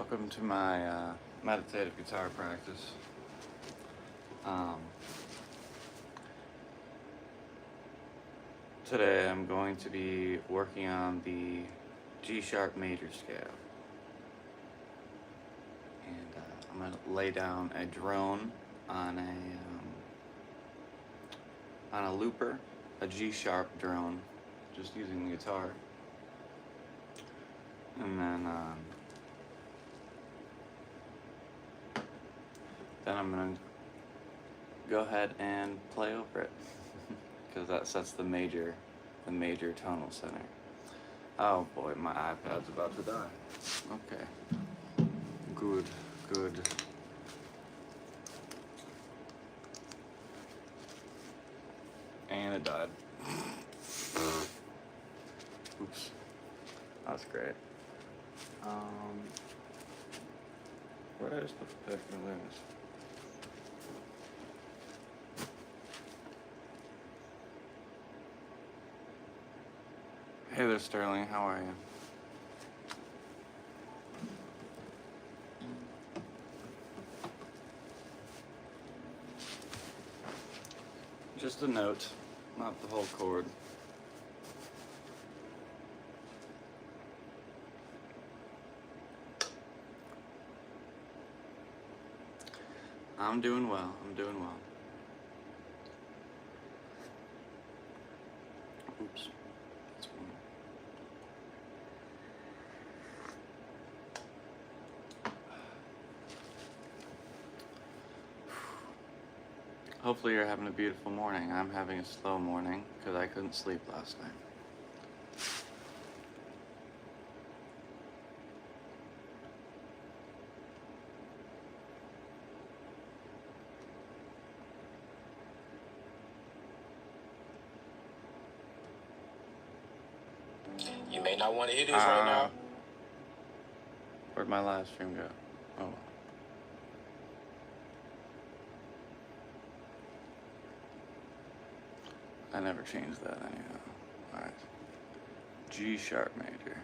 Welcome to my meditative guitar practice. Today I'm going to be working on the G sharp major scale. And I'm going to lay down a drone on a looper, a G sharp drone, just using the guitar. And then I'm going to go ahead and play over it because that sets the major tonal center. Oh boy, my iPad's about to die. Okay. Good. And it died. Oops. That's great. Where did I just put the pick? There it is. Hey there, Sterling. How are you? Just a note, not the whole chord. I'm doing well. Oops. That's one. Hopefully you're having a beautiful morning. I'm having a slow morning because I couldn't sleep last night. You may not want to hear this right now. Where'd my live stream go? Oh. I never changed that anyhow. Alright. G sharp major.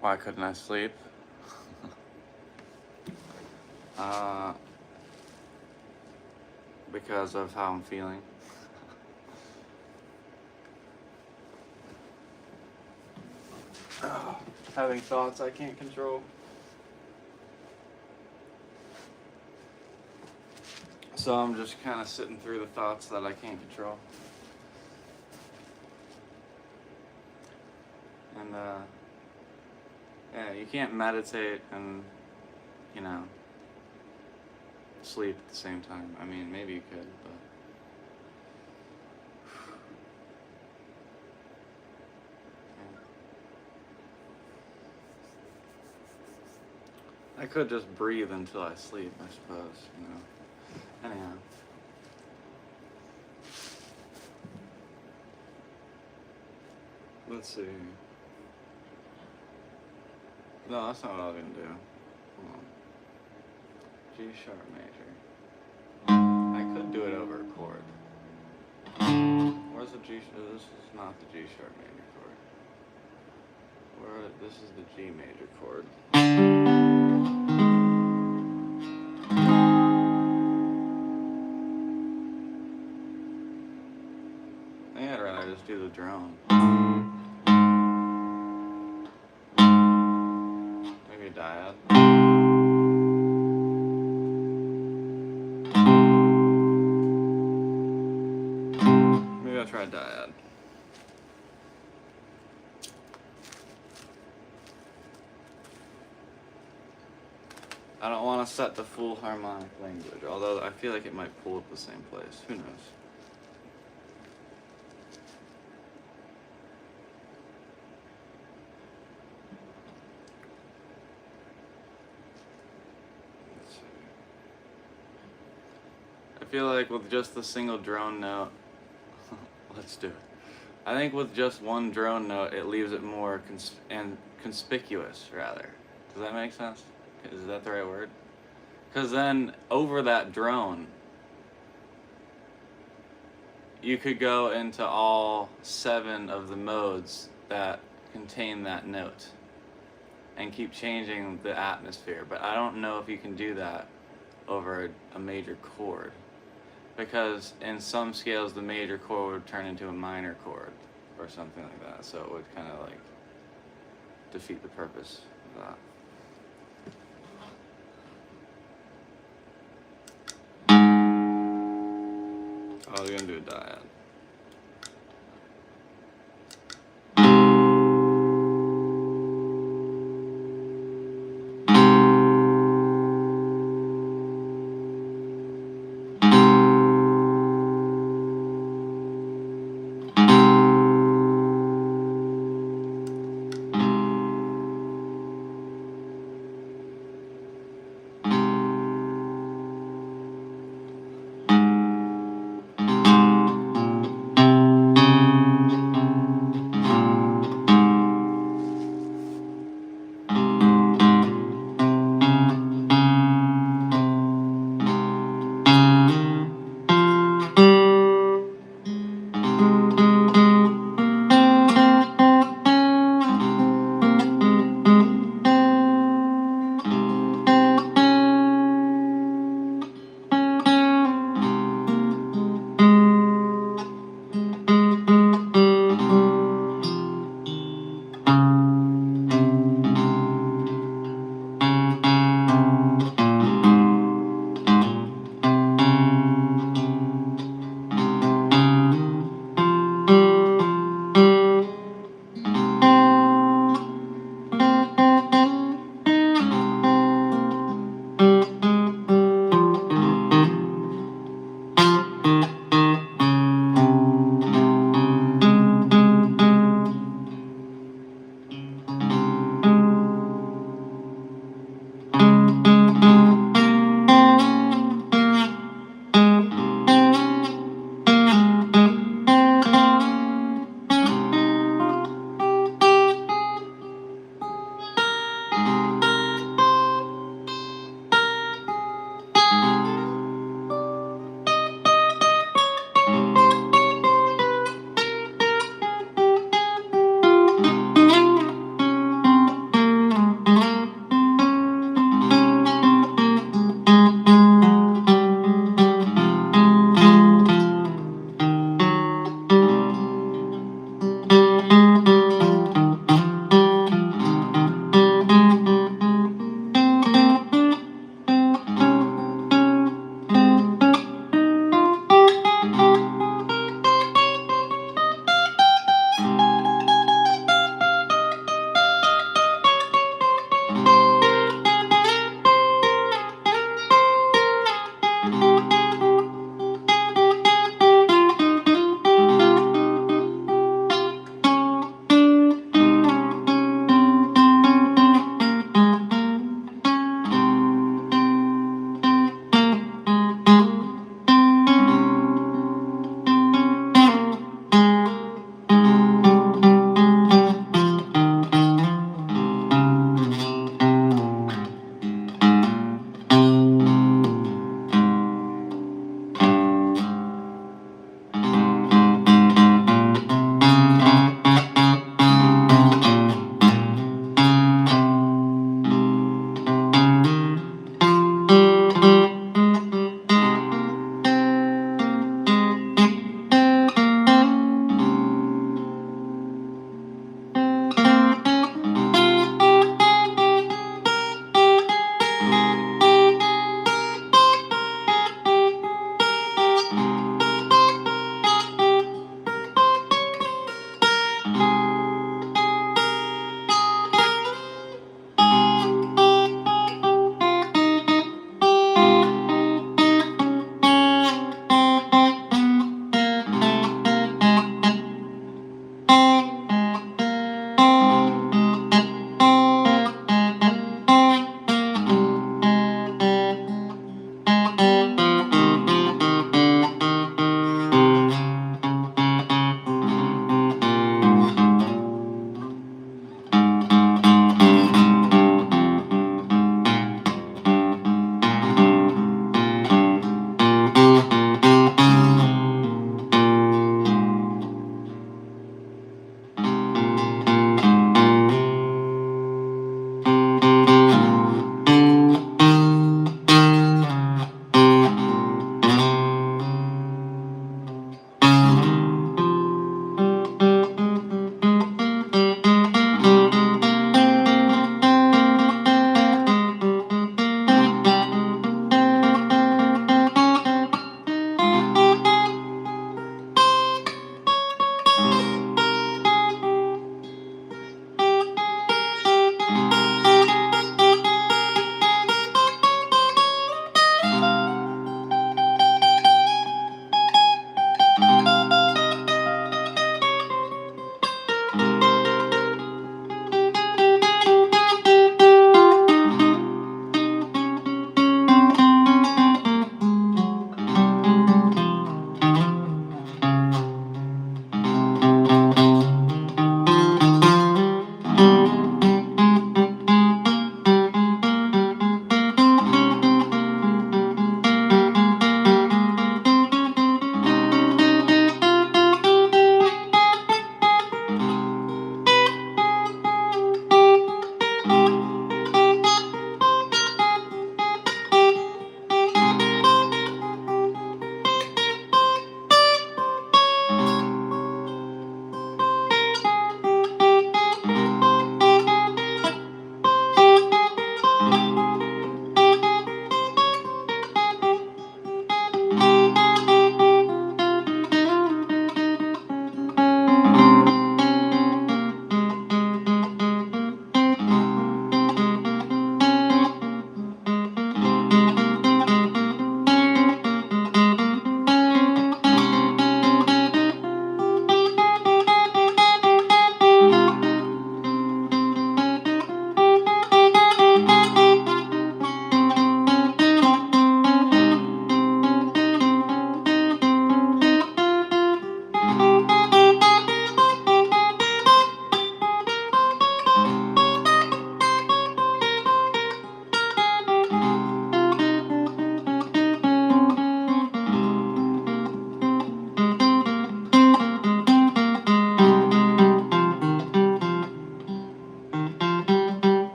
Why couldn't I sleep? Because of how I'm feeling. Having thoughts I can't control. So I'm just kind of sitting through the thoughts that I can't control. And yeah, you can't meditate and, sleep at the same time. I mean, maybe you could, but I could just breathe until I sleep, I suppose, Anyhow. Let's see. No, that's not what I was gonna do. Hold on. G sharp major. I could do it over a chord. Where's the G? This is not the G sharp major chord. This is the G major chord. I think I'd rather just do the drone. Maybe a dyad. Maybe I'll try a dyad. I don't want to set the full harmonic language, although I feel like it might pull at the same place. Who knows? Let's see. I feel like with just the single drone note, let's do it. I think with just one drone note, it leaves it more conspicuous, rather. Does that make sense? Is that the right word? Because then over that drone, you could go into all 7 of the modes that contain that note and keep changing the atmosphere. But I don't know if you can do that over a major chord, because in some scales the major chord would turn into a minor chord or something like that, so it would kind of like defeat the purpose of that. I was gonna do a dyad.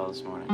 while this morning.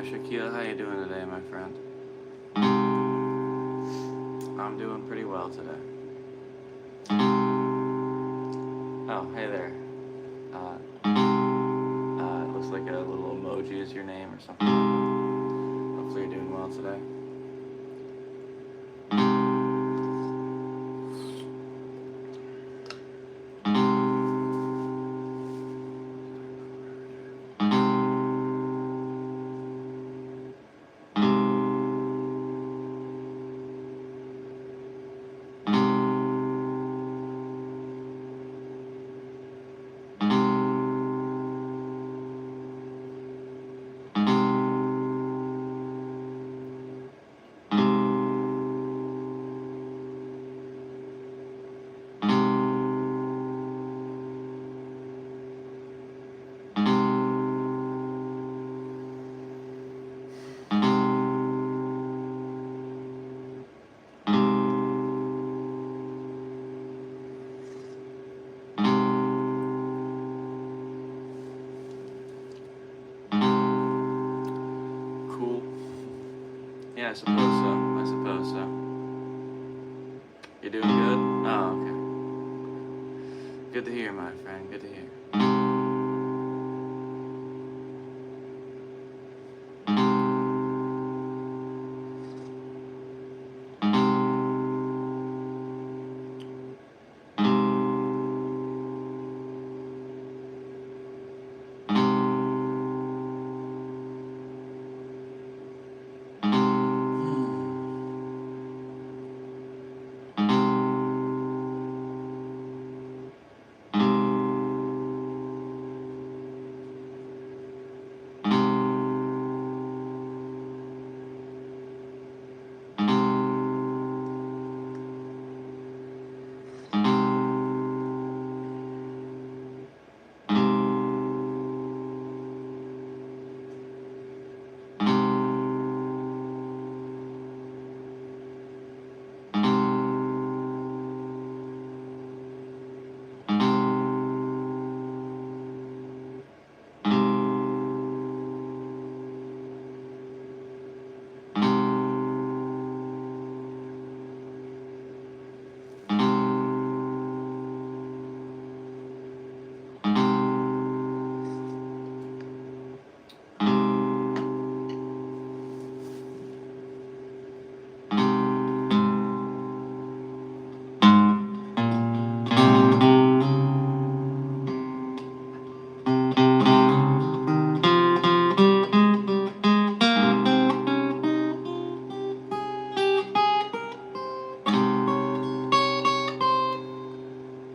Shaquille, how you doing today, my friend? I'm doing pretty well today. Oh, hey there. It looks like a little emoji is your name or something. Hopefully you're doing well today. Cool. Yeah, I suppose so. I suppose so. You doing good? Oh, okay. Good to hear, my friend. Good to hear.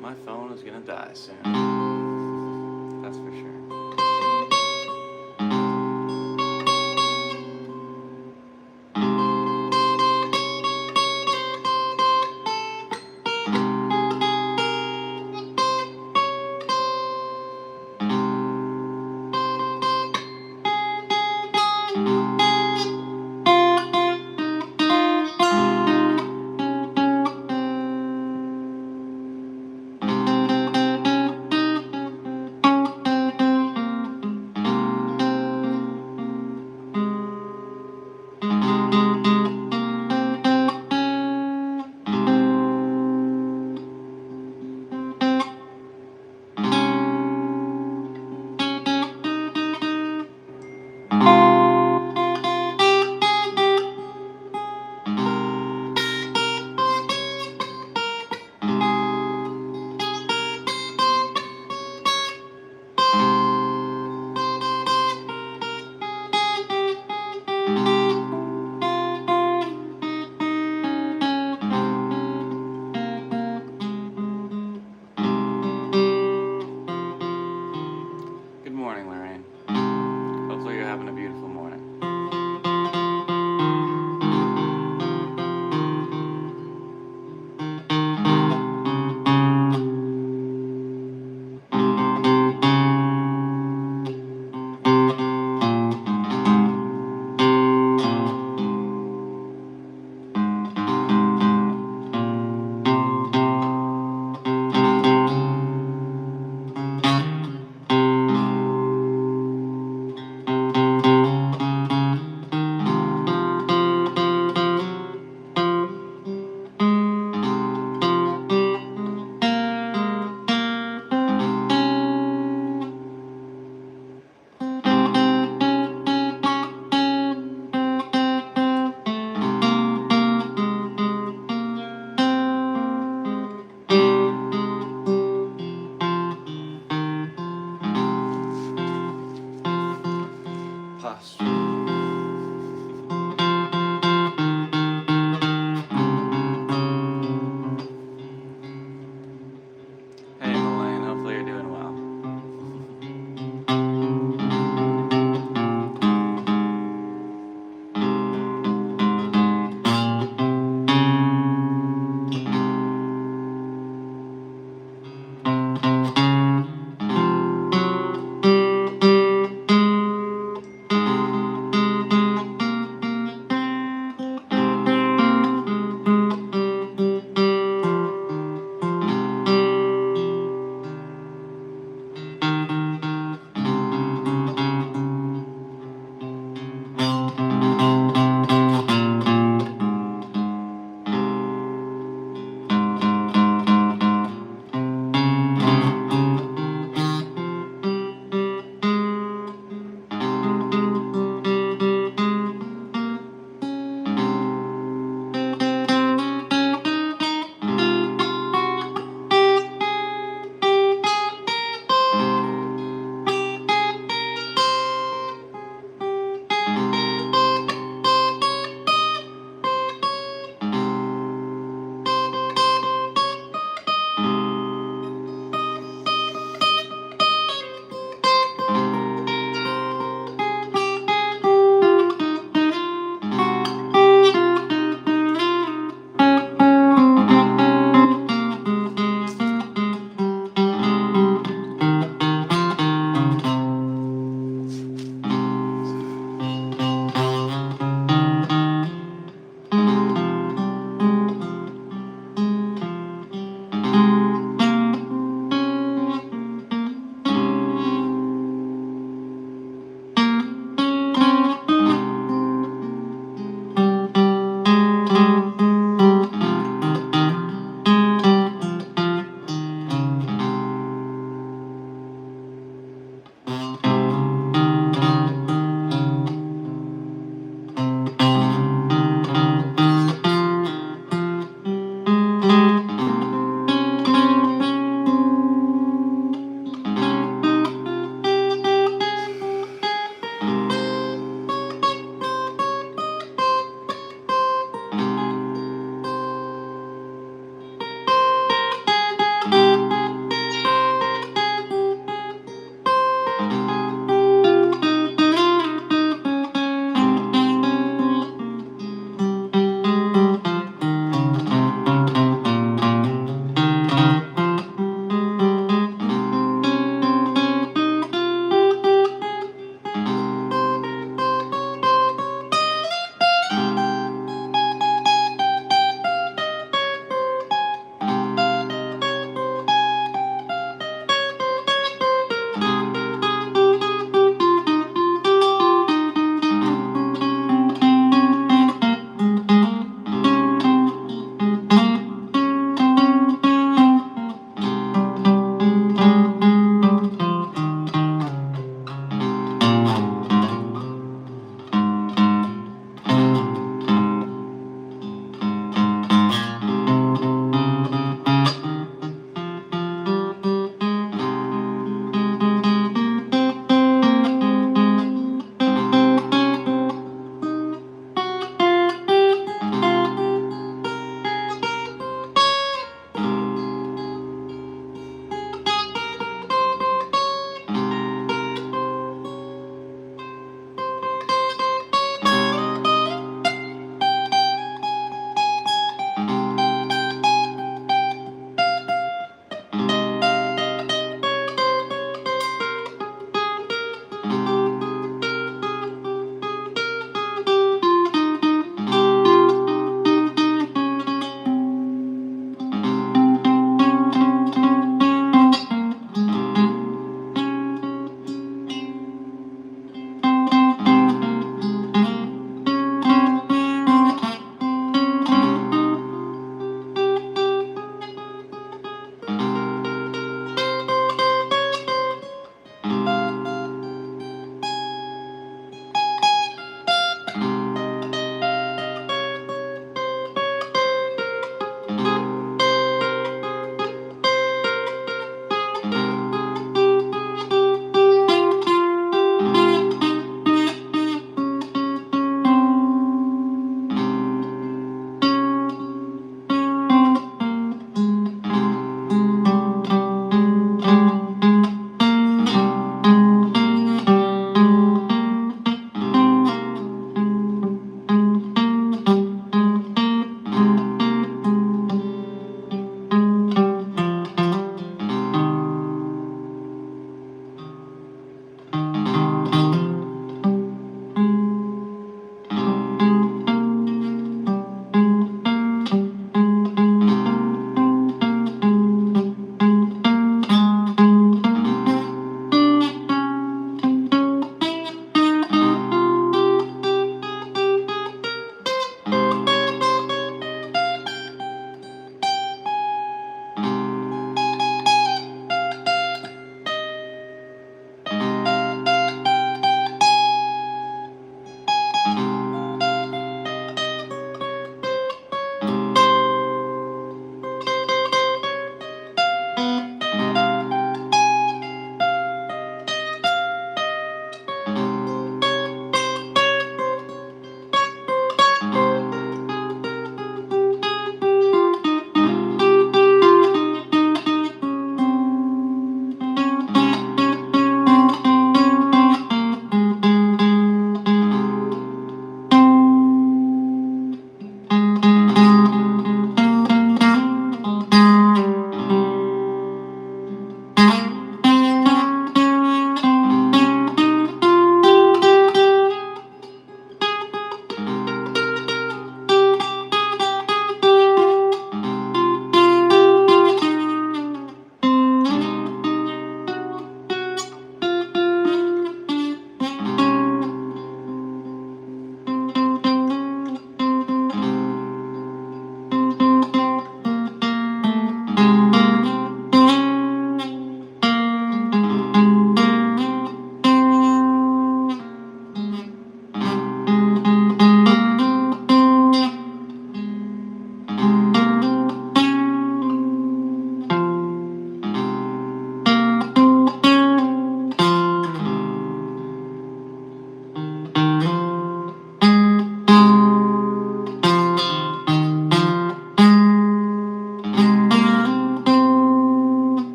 My phone is gonna die soon. That's for sure. Good morning, Lorraine. Hopefully you're having a beautiful morning. posture. Hey, Elaine, hopefully you're doing well.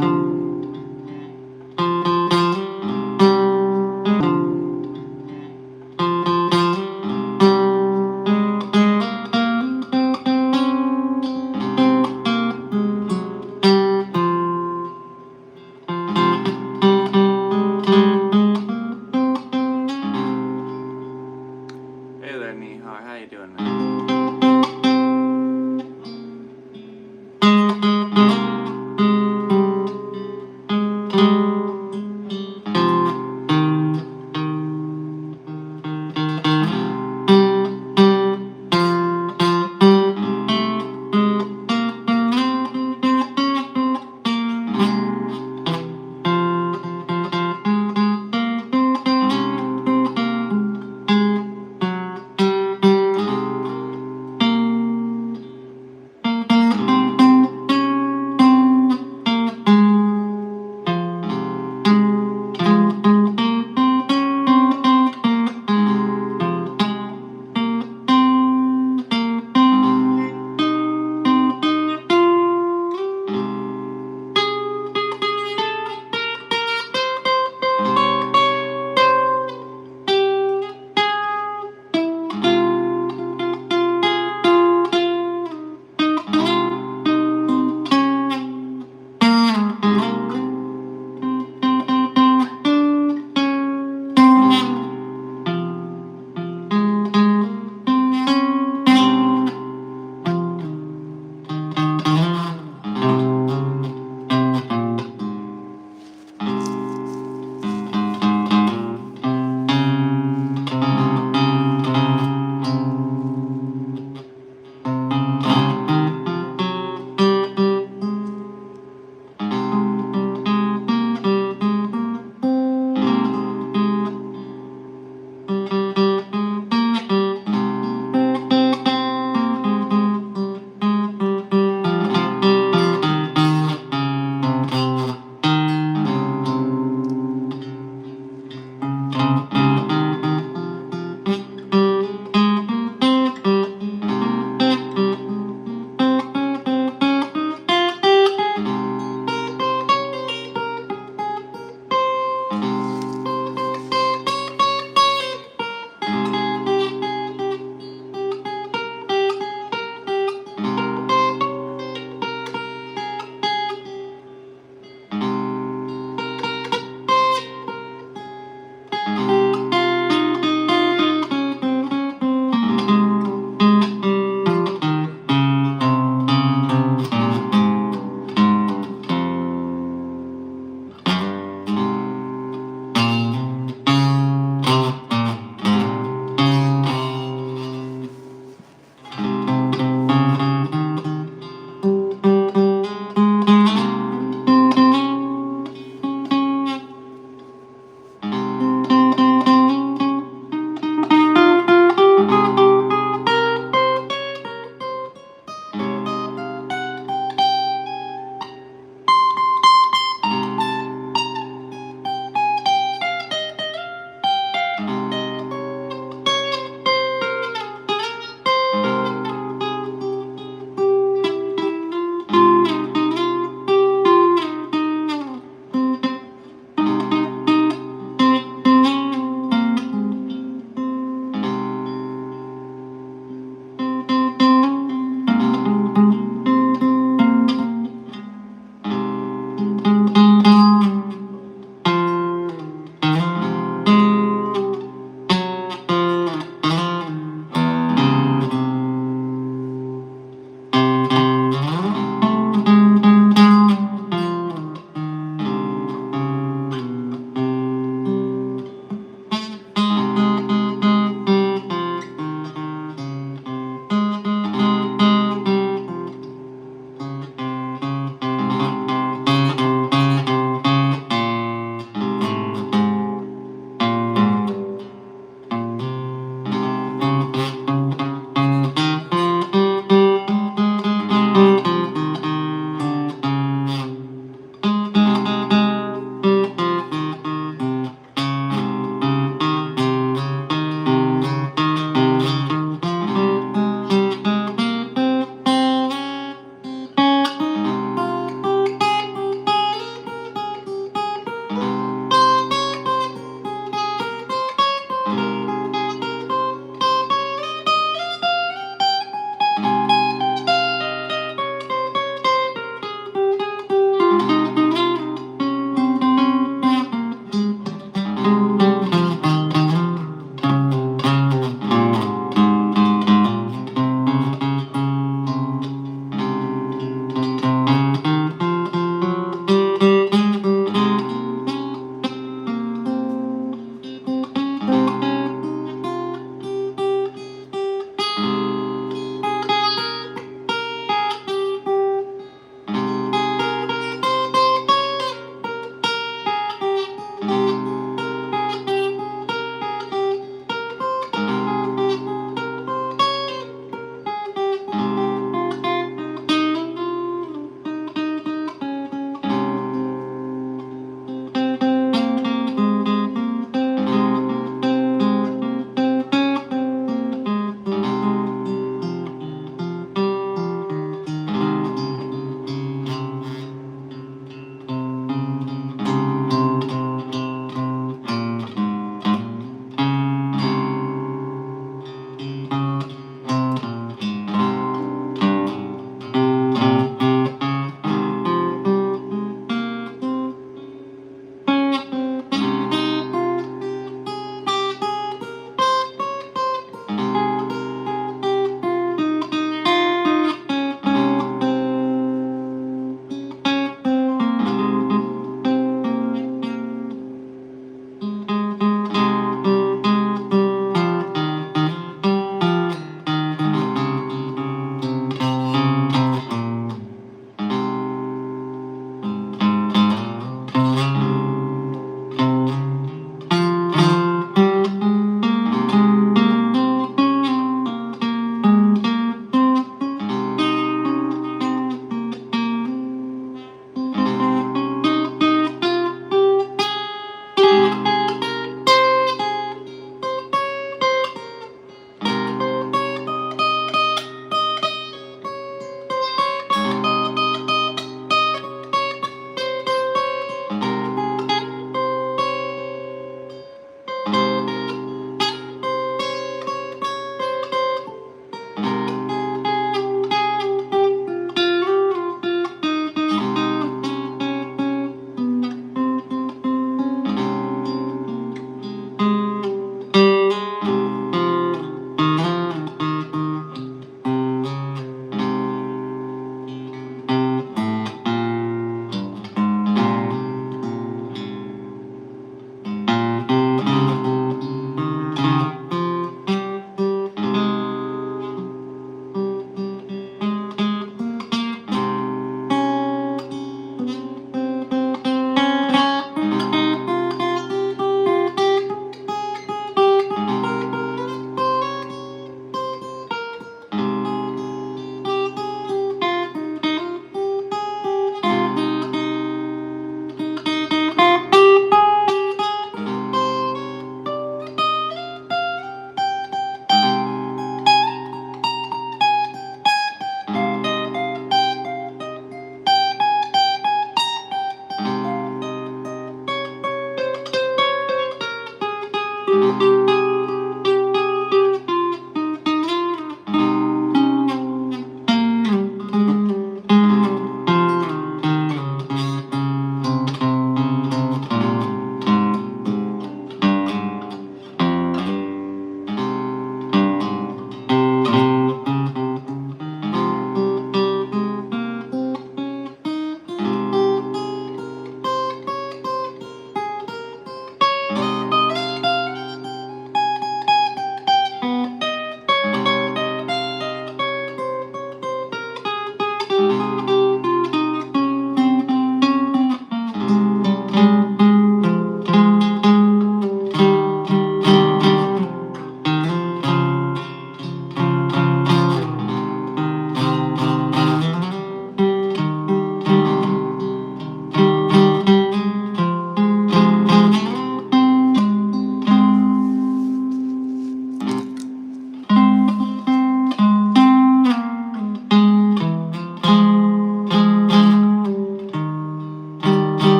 Hey there, Nihar. How you doing, man?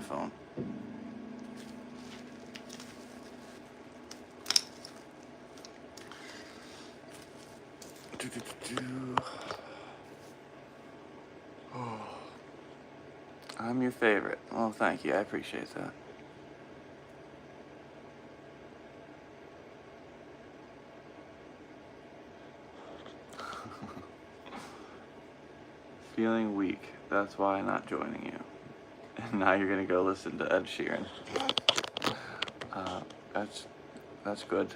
phone. Oh. I'm your favorite. Well, thank you. I appreciate that. Feeling weak. That's why I'm not joining you. And now you're gonna go listen to Ed Sheeran. That's good.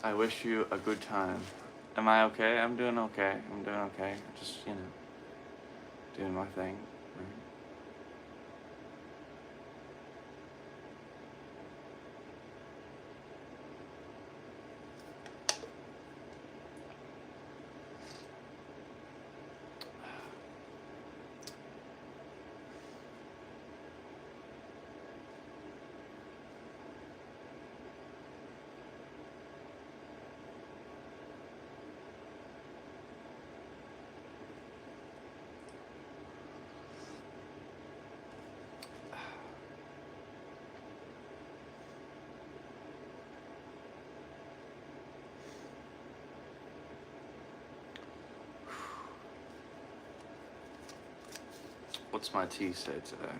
I wish you a good time. Am I okay? I'm doing okay. I'm doing okay. Just, doing my thing. Right? What's my tea say today?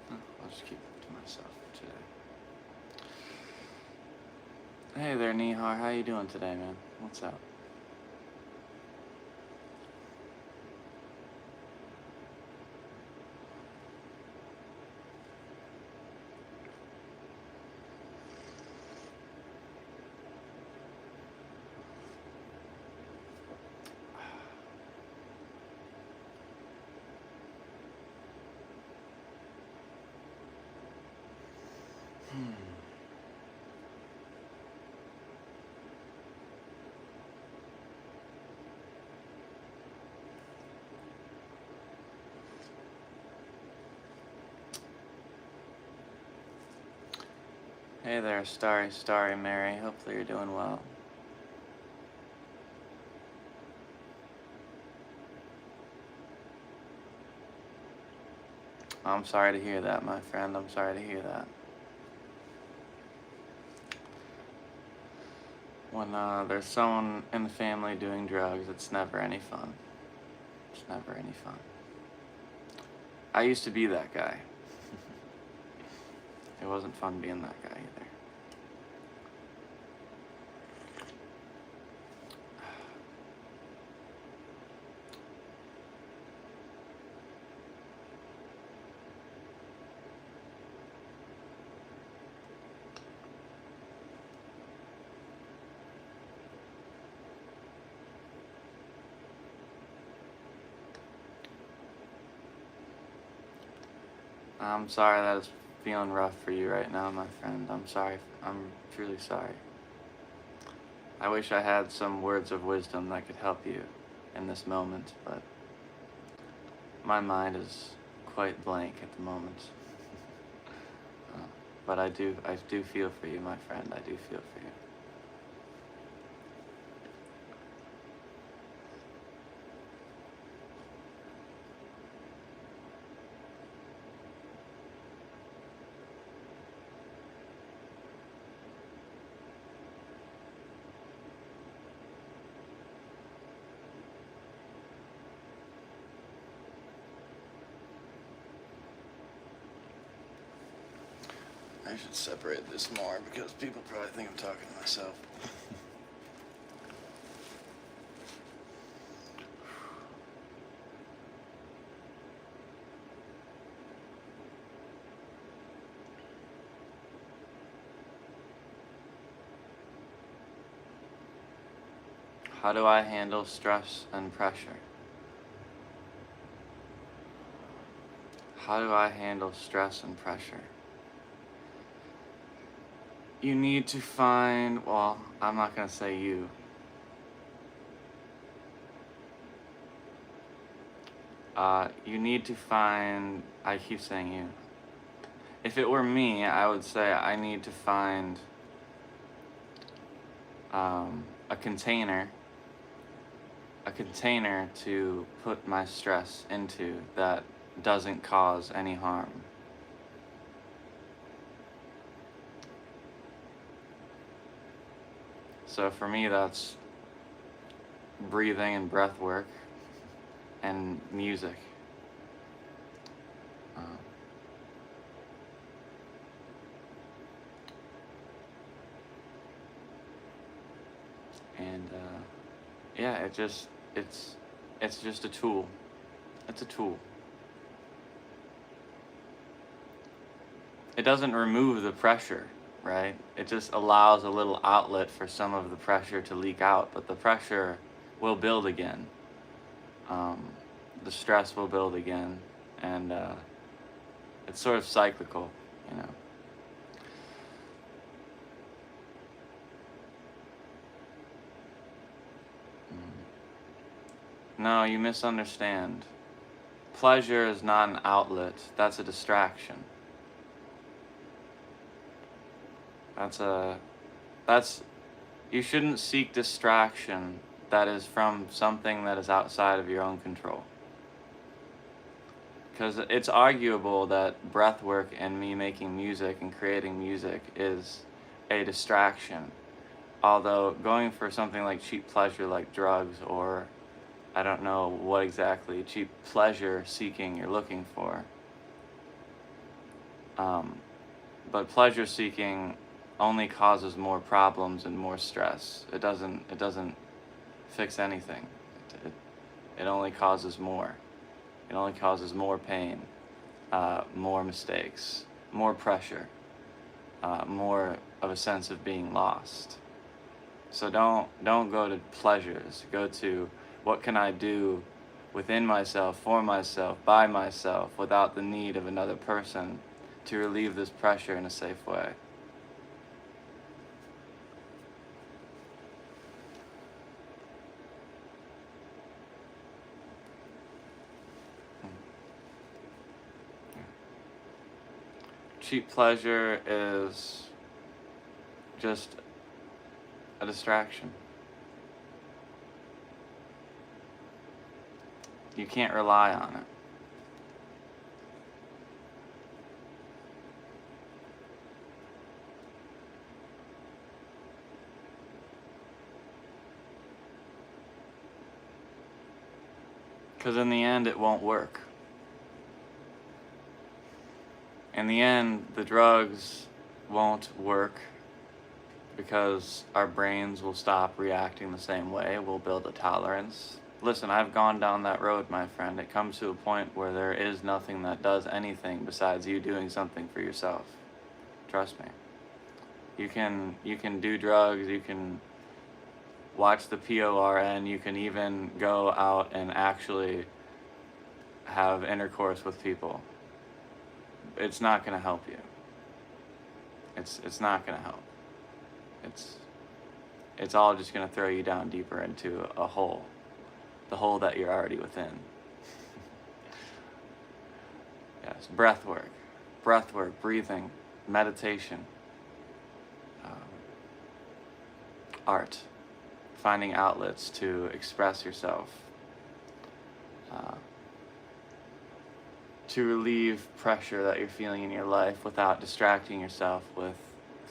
I'll just keep it to myself today. Hey there, Nihar. How you doing today, man? What's up? Hey there, Starry Mary. Hopefully you're doing well. I'm sorry to hear that, my friend. I'm sorry to hear that. When there's someone in the family doing drugs, it's never any fun. It's never any fun. I used to be that guy. It wasn't fun being that guy either. I'm sorry that it's feeling rough for you right now, my friend. I'm sorry. I'm truly sorry. I wish I had some words of wisdom that could help you in this moment, but my mind is quite blank at the moment. But I do feel for you, my friend. I do feel for you. I should separate this more because people probably think I'm talking to myself. How do I handle stress and pressure? How do I handle stress and pressure? You need to find, well, I'm not going to say you. You need to find, I keep saying you. If it were me, I would say I need to find a container to put my stress into that doesn't cause any harm. So for me, that's breathing and breath work and music. Yeah, it's just a tool. It's a tool. It doesn't remove the pressure, right? It just allows a little outlet for some of the pressure to leak out, but the pressure will build again. The stress will build again, and it's sort of cyclical, you know. No, you misunderstand. Pleasure is not an outlet. That's a distraction. You shouldn't seek distraction that is from something that is outside of your own control. Because it's arguable that breath work and me making music and creating music is a distraction. Although going for something like cheap pleasure like drugs, or I don't know what exactly cheap pleasure seeking you're looking for. But pleasure seeking only causes more problems and more stress. It doesn't fix anything. It only causes more. It only causes more pain, more mistakes, more pressure, more of a sense of being lost. So don't go to pleasures. Go to what can I do within myself, for myself, by myself, without the need of another person to relieve this pressure in a safe way. Cheap pleasure is just a distraction. You can't rely on it. Because in the end, it won't work. In the end, the drugs won't work because our brains will stop reacting the same way. We'll build a tolerance. Listen, I've gone down that road, my friend. It comes to a point where there is nothing that does anything besides you doing something for yourself. Trust me. You can do drugs, you can watch the PORN, you can even go out and actually have intercourse with people. It's not going to help you. It's not going to help. It's all just going to throw you down deeper into a hole. The hole that you're already within. Yes, breath work, breathing, meditation, art, finding outlets to express yourself, to relieve pressure that you're feeling in your life without distracting yourself with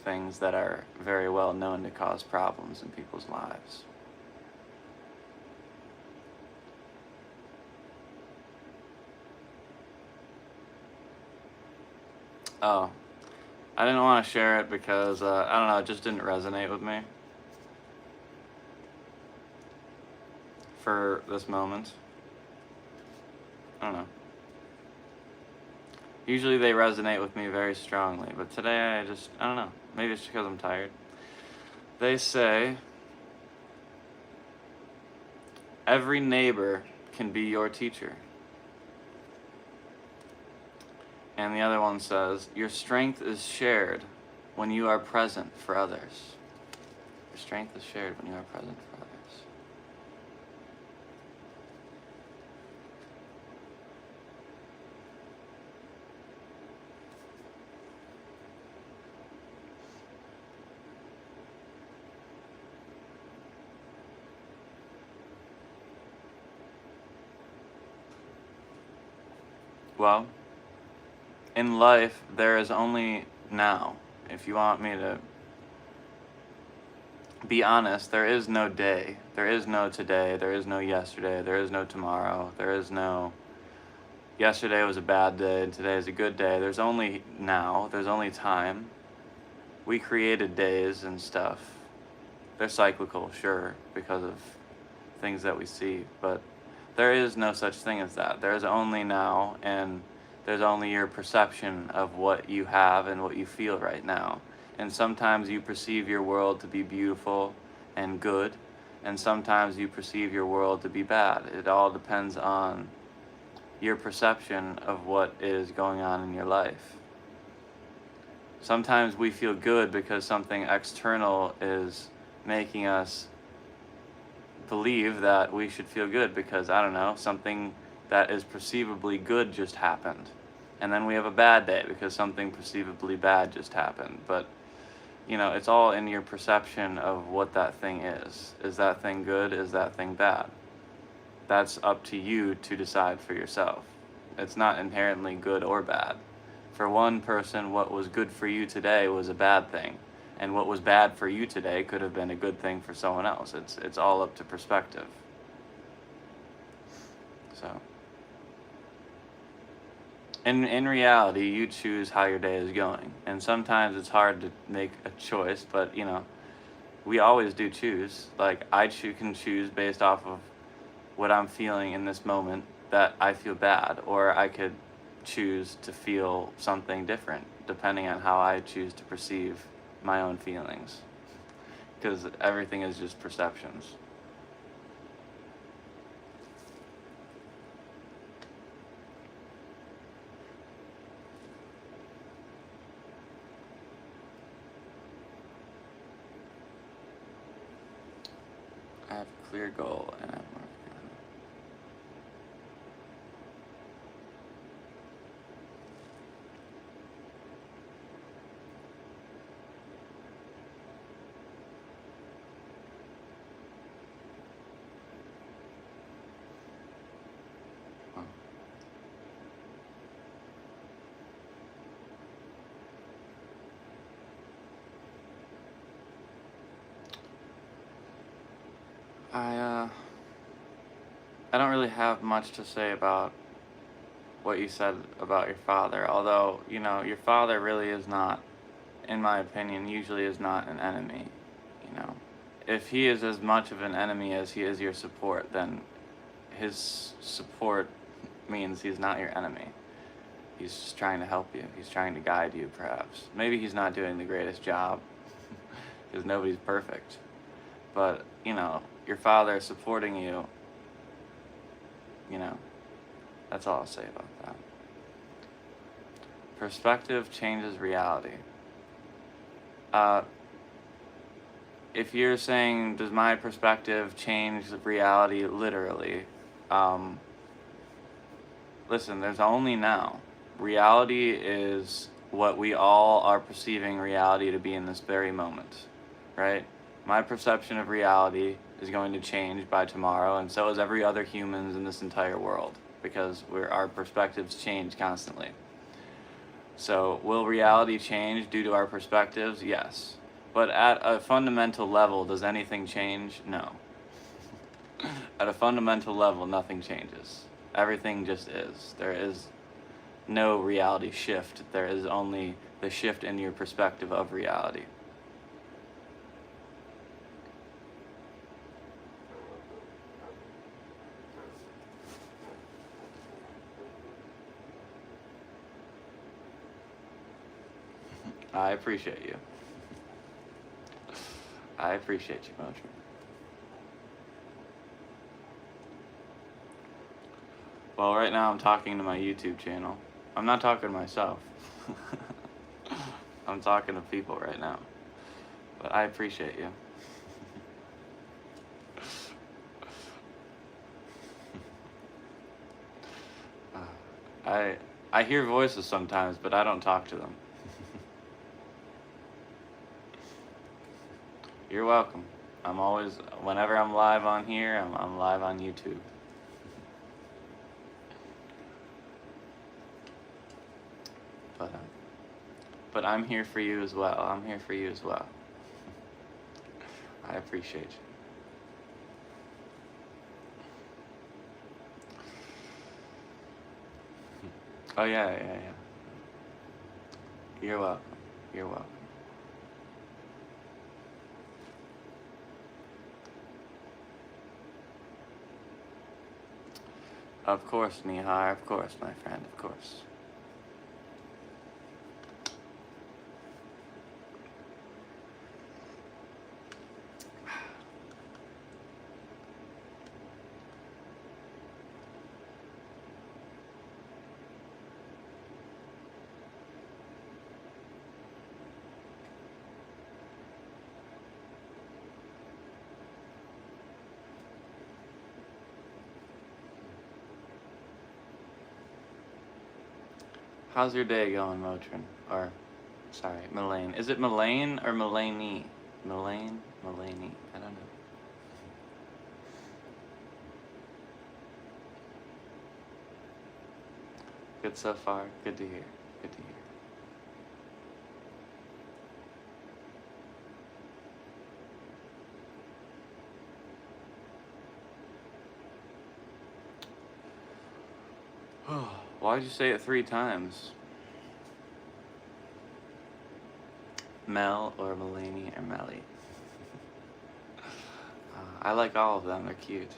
things that are very well known to cause problems in people's lives. Oh, I didn't want to share it because, I don't know, it just didn't resonate with me for this moment. I don't know. Usually they resonate with me very strongly, but today I don't know. Maybe it's because I'm tired. They say, Every neighbor can be your teacher. And the other one says, your strength is shared when you are present for others. Your strength is shared when you are present for others. Well, in life, there is only now. If you want me to be honest, there is no day. There is no today. There is no yesterday. There is no tomorrow. There is no yesterday was a bad day and today is a good day. There's only now. There's only time. We created days and stuff. They're cyclical, sure, because of things that we see, but there is no such thing as that. There's only now, and there's only your perception of what you have and what you feel right now. And sometimes you perceive your world to be beautiful and good, and sometimes you perceive your world to be bad. It all depends on your perception of what is going on in your life. Sometimes we feel good because something external is making us believe that we should feel good because, I don't know, something that is perceivably good just happened. And then we have a bad day because something perceivably bad just happened. But, you know, it's all in your perception of what that thing is. Is that thing good? Is that thing bad? That's up to you to decide for yourself. It's not inherently good or bad. For one person, what was good for you today was a bad thing. And what was bad for you today could have been a good thing for someone else. It's all up to perspective. So, in reality, you choose how your day is going. And sometimes it's hard to make a choice, but, you know, we always do choose. Like, I can choose based off of what I'm feeling in this moment that I feel bad, or I could choose to feel something different, depending on how I choose to perceive my own feelings, because everything is just perceptions. I have a clear goal and I'm working on it. I don't really have much to say about what you said about your father, although, you know, your father really is not, in my opinion, usually is not an enemy, you know. If he is as much of an enemy as he is your support, then his support means he's not your enemy. He's just trying to help you. He's trying to guide you, perhaps. Maybe he's not doing the greatest job, because nobody's perfect. But, you know, your father supporting you, you know, that's all I'll say about that. Perspective changes reality. If you're saying, does my perspective change reality literally? Listen, there's only now. Reality is what we all are perceiving reality to be in this very moment, right? My perception of reality is going to change by tomorrow, and so is every other humans in this entire world, because our perspectives change constantly. So, will reality change due to our perspectives? Yes. But at a fundamental level, does anything change? No. At a fundamental level, nothing changes. Everything just is. There is no reality shift. There is only the shift in your perspective of reality. I appreciate you. I appreciate you, Motion. Well, right now I'm talking to my YouTube channel. I'm not talking to myself. I'm talking to people right now. But I appreciate you. I hear voices sometimes, but I don't talk to them. You're welcome. I'm always, whenever I'm live on here, I'm live on YouTube. But I'm here for you as well. I'm here for you as well. I appreciate you. Oh yeah. You're welcome. You're welcome. Of course, Nihar. Of course, my friend. Of course. How's your day going, Motrin? Or, sorry, Melaine. Is it Melaine or Melaney? Melaine? Melaney. I don't know. Good so far. Good to hear. Good to hear. Why'd you say it 3 times? Mel or Melaney or Melly? I like all of them. They're cute.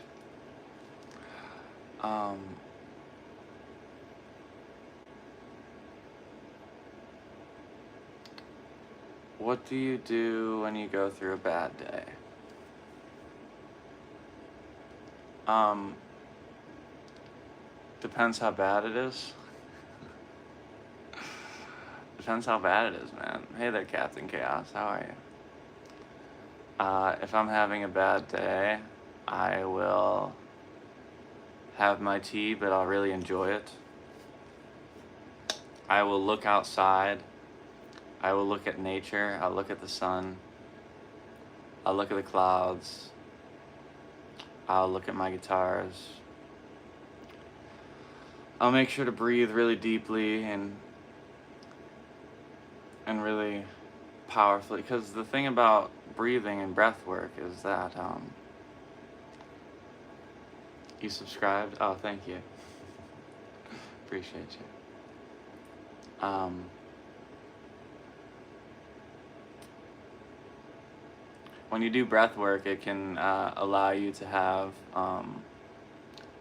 What do you do when you go through a bad day? Depends how bad it is. Depends how bad it is, man. Hey there, Captain Chaos. How are you? If I'm having a bad day, I will have my tea, but I'll really enjoy it. I will look outside. I will look at nature. I'll look at the sun. I'll look at the clouds. I'll look at my guitars. I'll make sure to breathe really deeply and really powerfully, because the thing about breathing and breath work is that you subscribed? Oh, thank you. Appreciate you. When you do breath work, it can allow you to have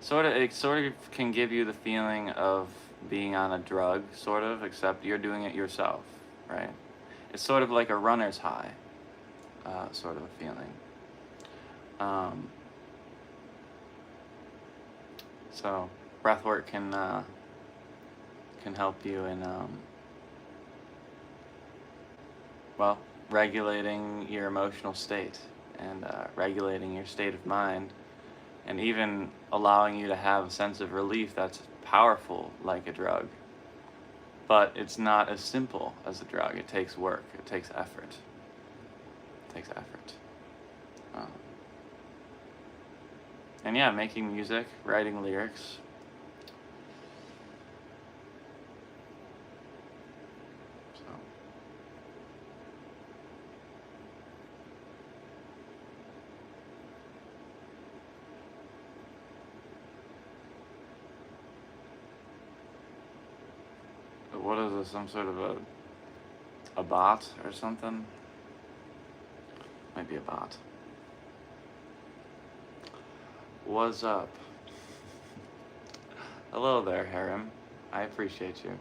it sort of can give you the feeling of being on a drug, sort of, except you're doing it yourself, right? It's sort of like a runner's high, sort of a feeling. So breath work can help you in well, regulating your emotional state and regulating your state of mind, and even allowing you to have a sense of relief that's powerful like a drug. But it's not as simple as a drug. It takes work. It takes effort. It takes effort. And yeah, making music, writing lyrics. What is this, some sort of a bot or something? Might be a bot. What's up? Hello there, Harem. I appreciate you.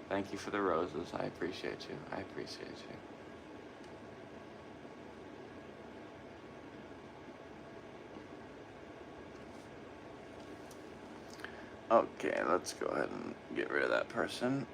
Thank you for the roses. I appreciate you. I appreciate you. Okay, let's go ahead and get rid of that person.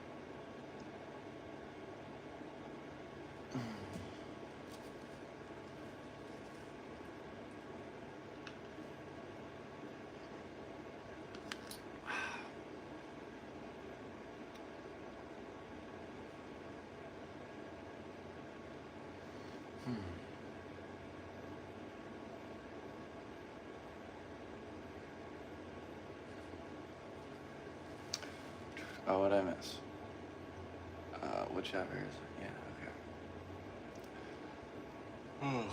Oh, what'd I miss? Whichever is it? Yeah, okay.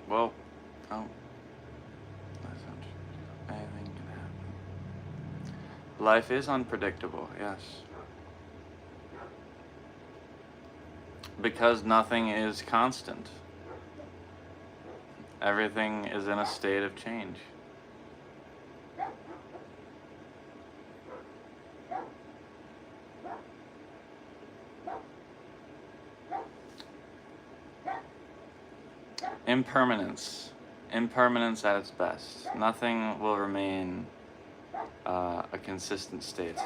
Well, oh, that's not true. Anything can happen. Life is unpredictable, yes. Because nothing is constant. Everything is in a state of change. Impermanence. Impermanence at its best. Nothing will remain a consistent state.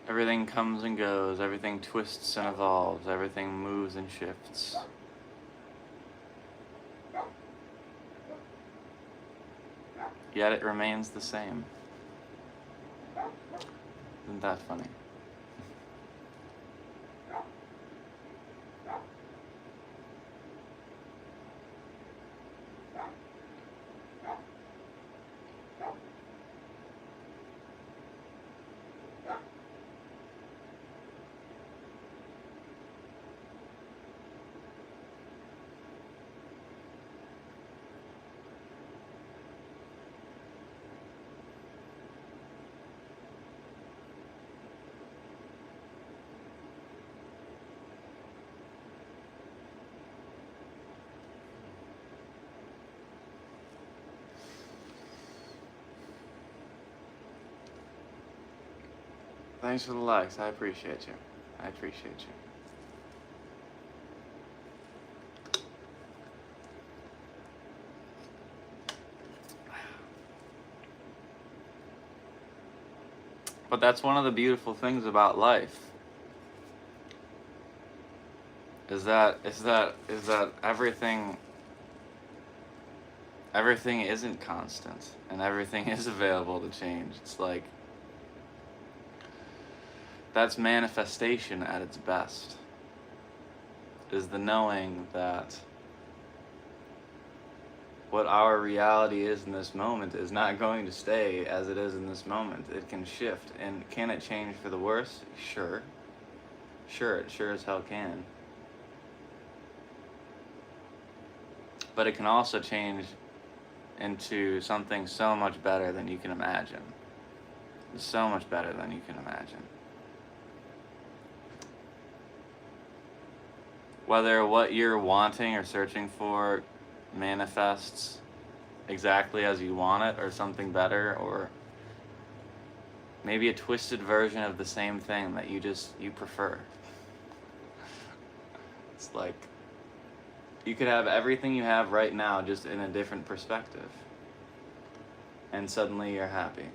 Everything comes and goes, everything twists and evolves, everything moves and shifts. Yet it remains the same. Isn't that funny? Thanks for the likes. I appreciate you. I appreciate you. But that's one of the beautiful things about life. Is that everything isn't constant and everything is available to change. It's like that's manifestation at its best. Is the knowing that what our reality is in this moment is not going to stay as it is in this moment. It can shift. And can it change for the worse? Sure. Sure, it sure as hell can. But it can also change into something so much better than you can imagine. So much better than you can imagine. Whether what you're wanting or searching for manifests exactly as you want it, or something better, or maybe a twisted version of the same thing that you prefer. It's like you could have everything you have right now just in a different perspective, and suddenly you're happy.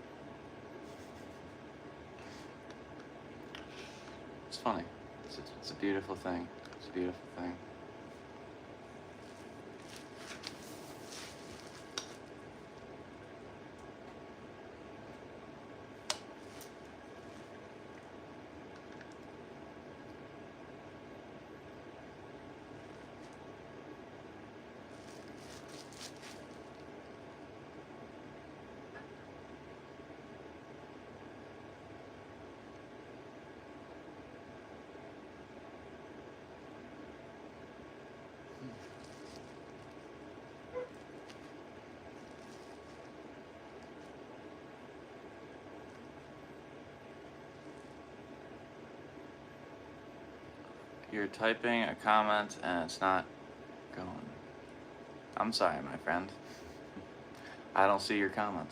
It's funny. It's a beautiful thing. It's a beautiful thing. You're typing a comment and it's not going. I'm sorry, my friend. I don't see your comment.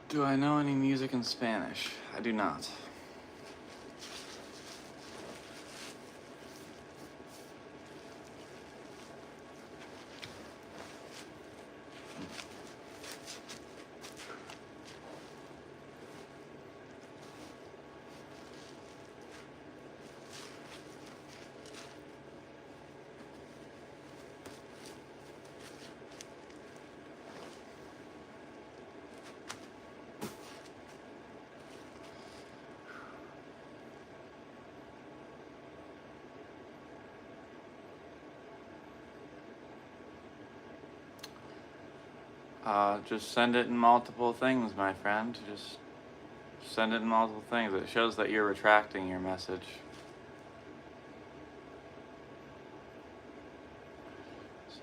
Do I know any music in Spanish? I do not. Just send it in multiple things, my friend. Just send it in multiple things. It shows that you're retracting your message. So.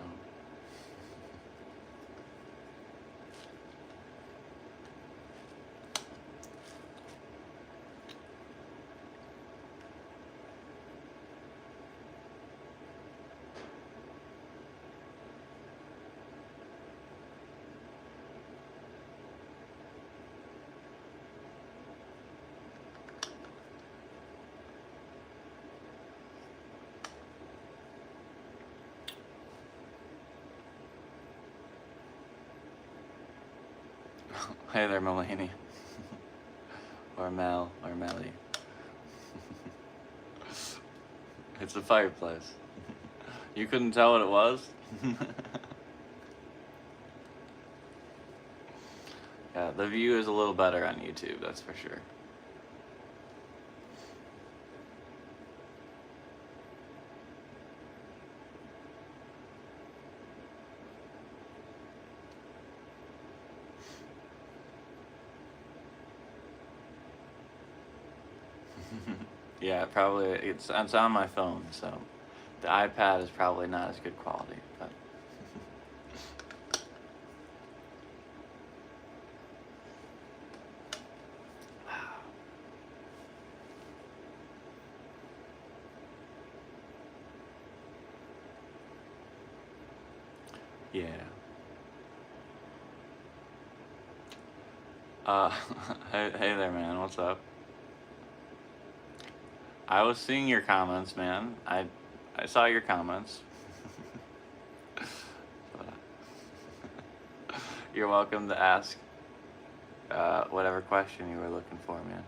Hey there, Mulaney. Or Mel, or Melly. It's a fireplace. You couldn't tell what it was? Yeah, the view is a little better on YouTube, that's for sure. Yeah, probably it's on my phone, so the iPad is probably not as good quality, but yeah. Hey there, man. What's up? I was seeing your comments, man. I saw your comments. You're welcome to ask whatever question you were looking for, man.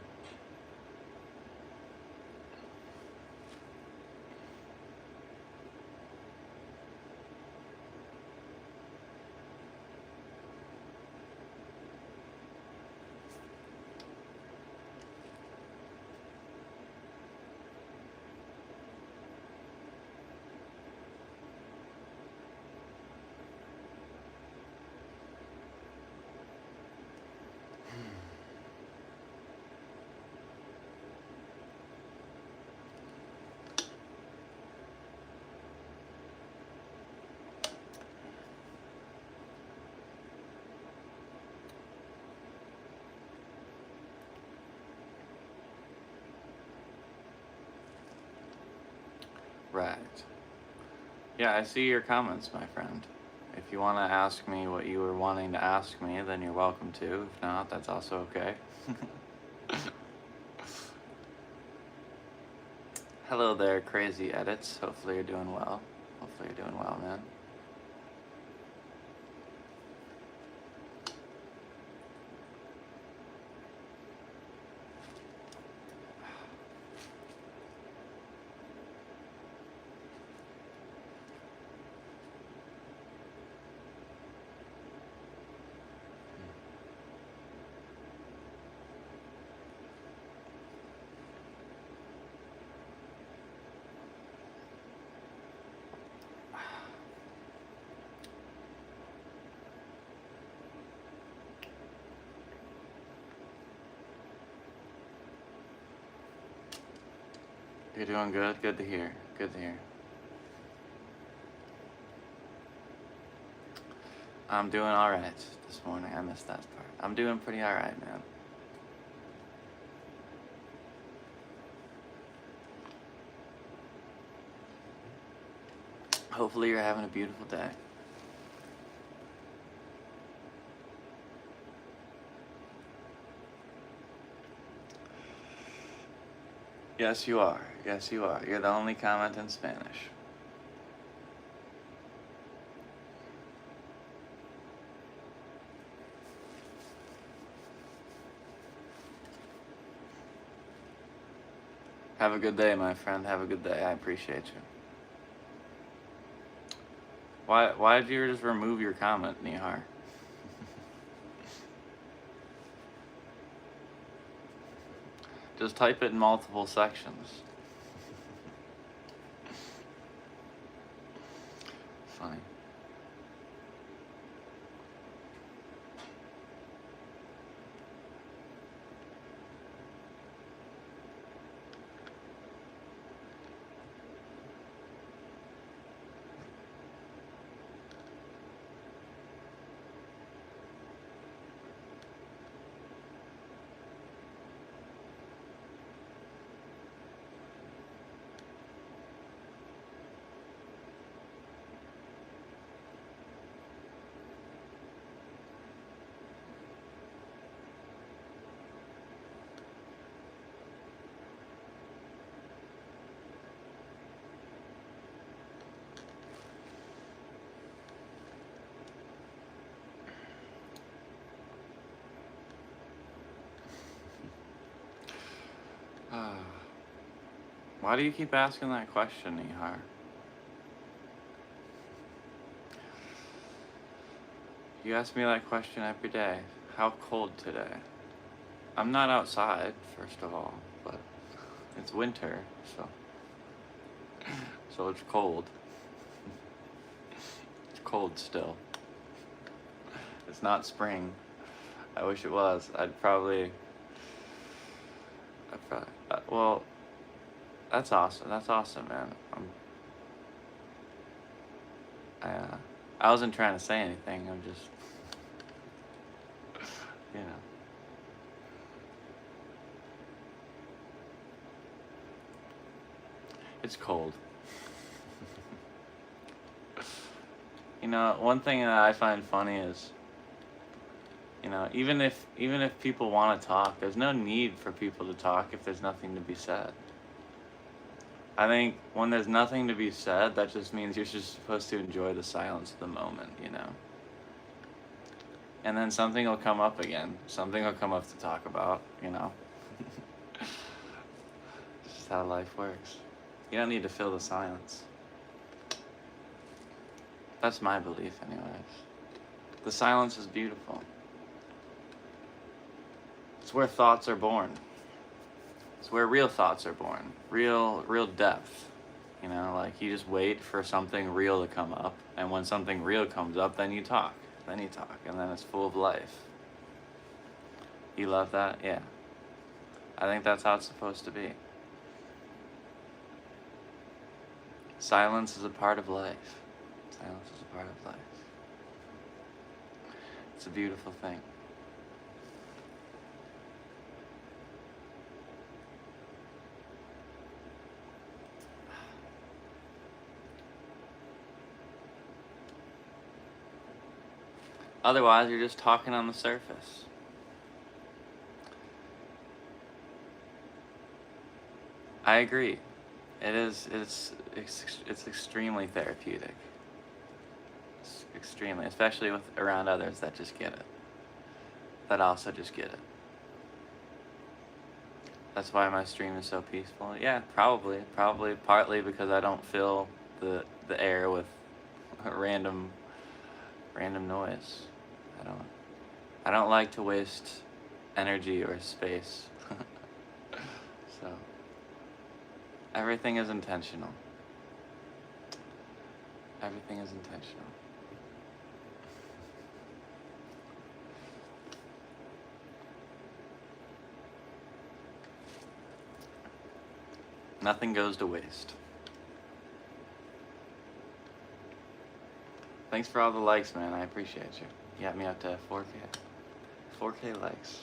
Right. Yeah, I see your comments, my friend. If you want to ask me what you were wanting to ask me, then you're welcome to. If not, that's also okay. Hello there, Crazy Edits. Hopefully you're doing well. Hopefully you're doing well, man. You're doing good? Good to hear. Good to hear. I'm doing alright this morning. I missed that part. I'm doing pretty alright, man. Hopefully you're having a beautiful day. Yes, you are. Yes, you are. You're the only comment in Spanish. Have a good day, my friend. Have a good day. I appreciate you. Why did you just remove your comment, Nihar? Just type it in multiple sections. Funny. Why do you keep asking that question, Nihar? You ask me that question every day. How cold today? I'm not outside, first of all, but it's winter, so it's cold. It's cold still. It's not spring. I wish it was. I'd probably well, that's awesome. That's awesome, man. I wasn't trying to say anything. I'm just, you know. It's cold. You know, one thing that I find funny is, you know, even if people want to talk, there's no need for people to talk if there's nothing to be said. I think when there's nothing to be said, that just means you're just supposed to enjoy the silence of the moment, you know? And then something will come up again. Something will come up to talk about, you know? It's just how life works. You don't need to fill the silence. That's my belief, anyways. The silence is beautiful. It's where thoughts are born. It's where real thoughts are born. Real depth. You know, like you just wait for something real to come up, and when something real comes up, then you talk. Then you talk, and then it's full of life. You love that? Yeah. I think that's how it's supposed to be. Silence is a part of life. Silence is a part of life. It's a beautiful thing. Otherwise, you're just talking on the surface. I agree. It's extremely therapeutic. It's extremely, especially with around others that just get it. That also just get it. That's why my stream is so peaceful. Yeah, probably partly because I don't fill the air with random noise. I don't like to waste energy or space. So everything is intentional. Everything is intentional. Nothing goes to waste. Thanks for all the likes, man. I appreciate you. You got me up to 4K. 4K likes.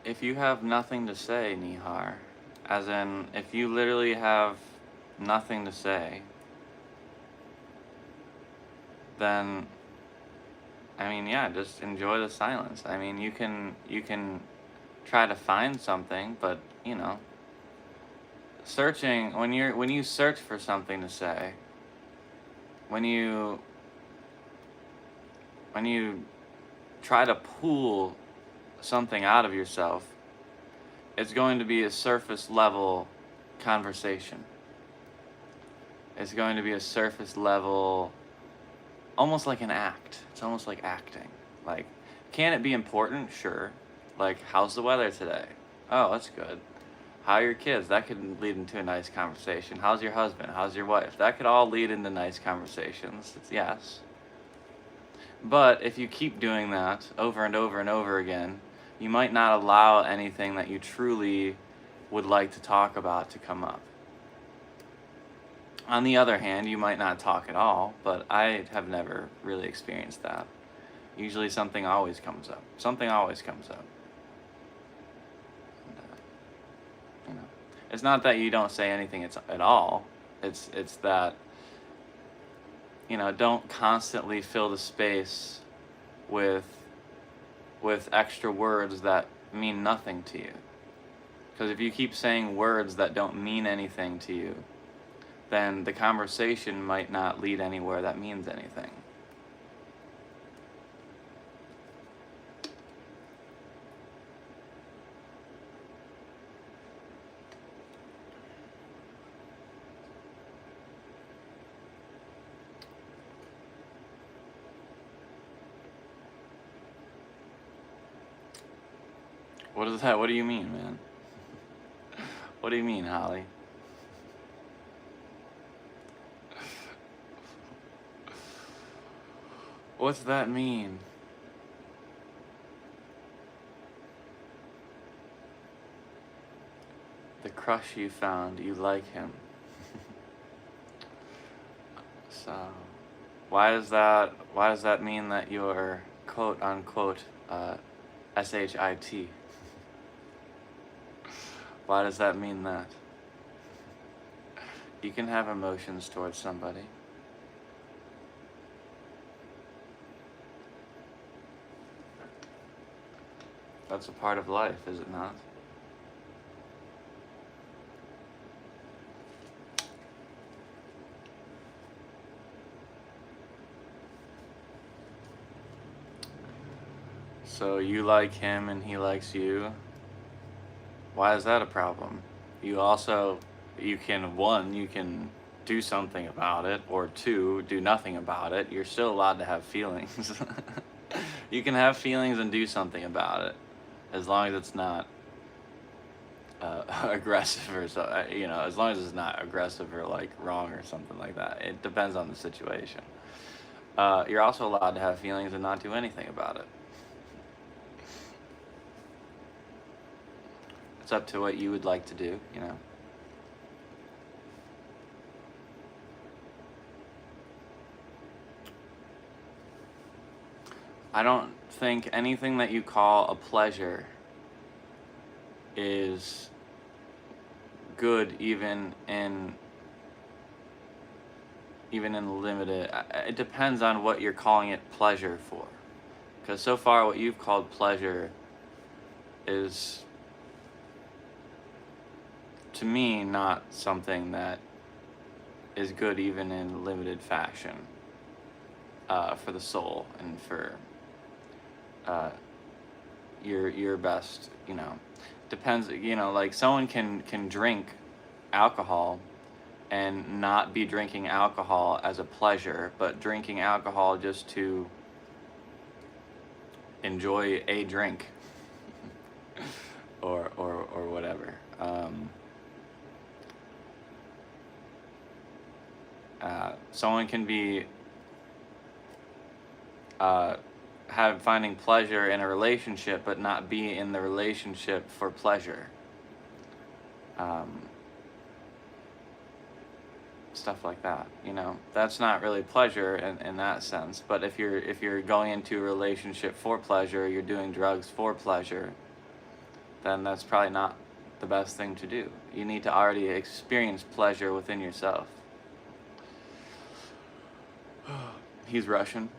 If you have nothing to say, Nihar, as in, if you literally have nothing to say, then, I mean, yeah, just enjoy the silence. I mean, you can try to find something, but, you know, searching, when you search for something to say, when you try to pull something out of yourself, it's going to be a surface level conversation. It's going to be a surface level, almost like an act. It's almost like acting. Like, can it be important? Sure. Like, how's the weather today? Oh, that's good. How are your kids? That could lead into a nice conversation. How's your husband? How's your wife? That could all lead into nice conversations. It's yes. But if you keep doing that over and over and over again, you might not allow anything that you truly would like to talk about to come up. On the other hand, you might not talk at all, but I have never really experienced that. Usually something always comes up. Something always comes up. And, you know, it's not that you don't say anything at all. It's that, you know, don't constantly fill the space with extra words that mean nothing to you. Because if you keep saying words that don't mean anything to you, then the conversation might not lead anywhere that means anything. What is that? What do you mean, man? What do you mean, Holly? What's that mean? The crush you found, you like him. So, why does that mean that you're quote unquote SHIT? Why does that mean that? You can have emotions towards somebody. That's a part of life, is it not? So you like him and he likes you. Why is that a problem? You can do something about it, or two, do nothing about it. You're still allowed to have feelings. You can have feelings and do something about it, as long as it's not aggressive or so. You know, as long as it's not aggressive or like wrong or something like that. It depends on the situation. You're also allowed to have feelings and not do anything about it. It's up to what you would like to do, you know. I don't think anything that you call a pleasure is good, even in limited. It depends on what you're calling it pleasure for, because so far what you've called pleasure is, to me, not something that is good even in limited fashion for the soul and for your best, you know. Depends, you know, like someone can drink alcohol and not be drinking alcohol as a pleasure, but drinking alcohol just to enjoy a drink or whatever. Someone can be finding pleasure in a relationship but not be in the relationship for pleasure. Stuff like that, you know, that's not really pleasure in that sense. But if you're going into a relationship for pleasure, you're doing drugs for pleasure, then that's probably not the best thing to do. You need to already experience pleasure within yourself. He's Russian.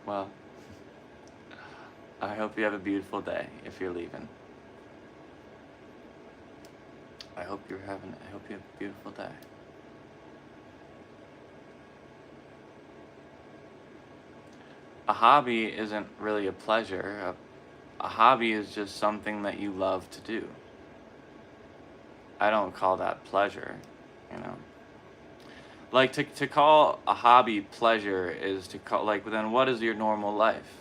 Well, I hope you have a beautiful day if you're leaving. I hope you have a beautiful day. A hobby isn't really a pleasure. A hobby is just something that you love to do. I don't call that pleasure, you know. Like, to call a hobby pleasure is to call, like, then what is your normal life?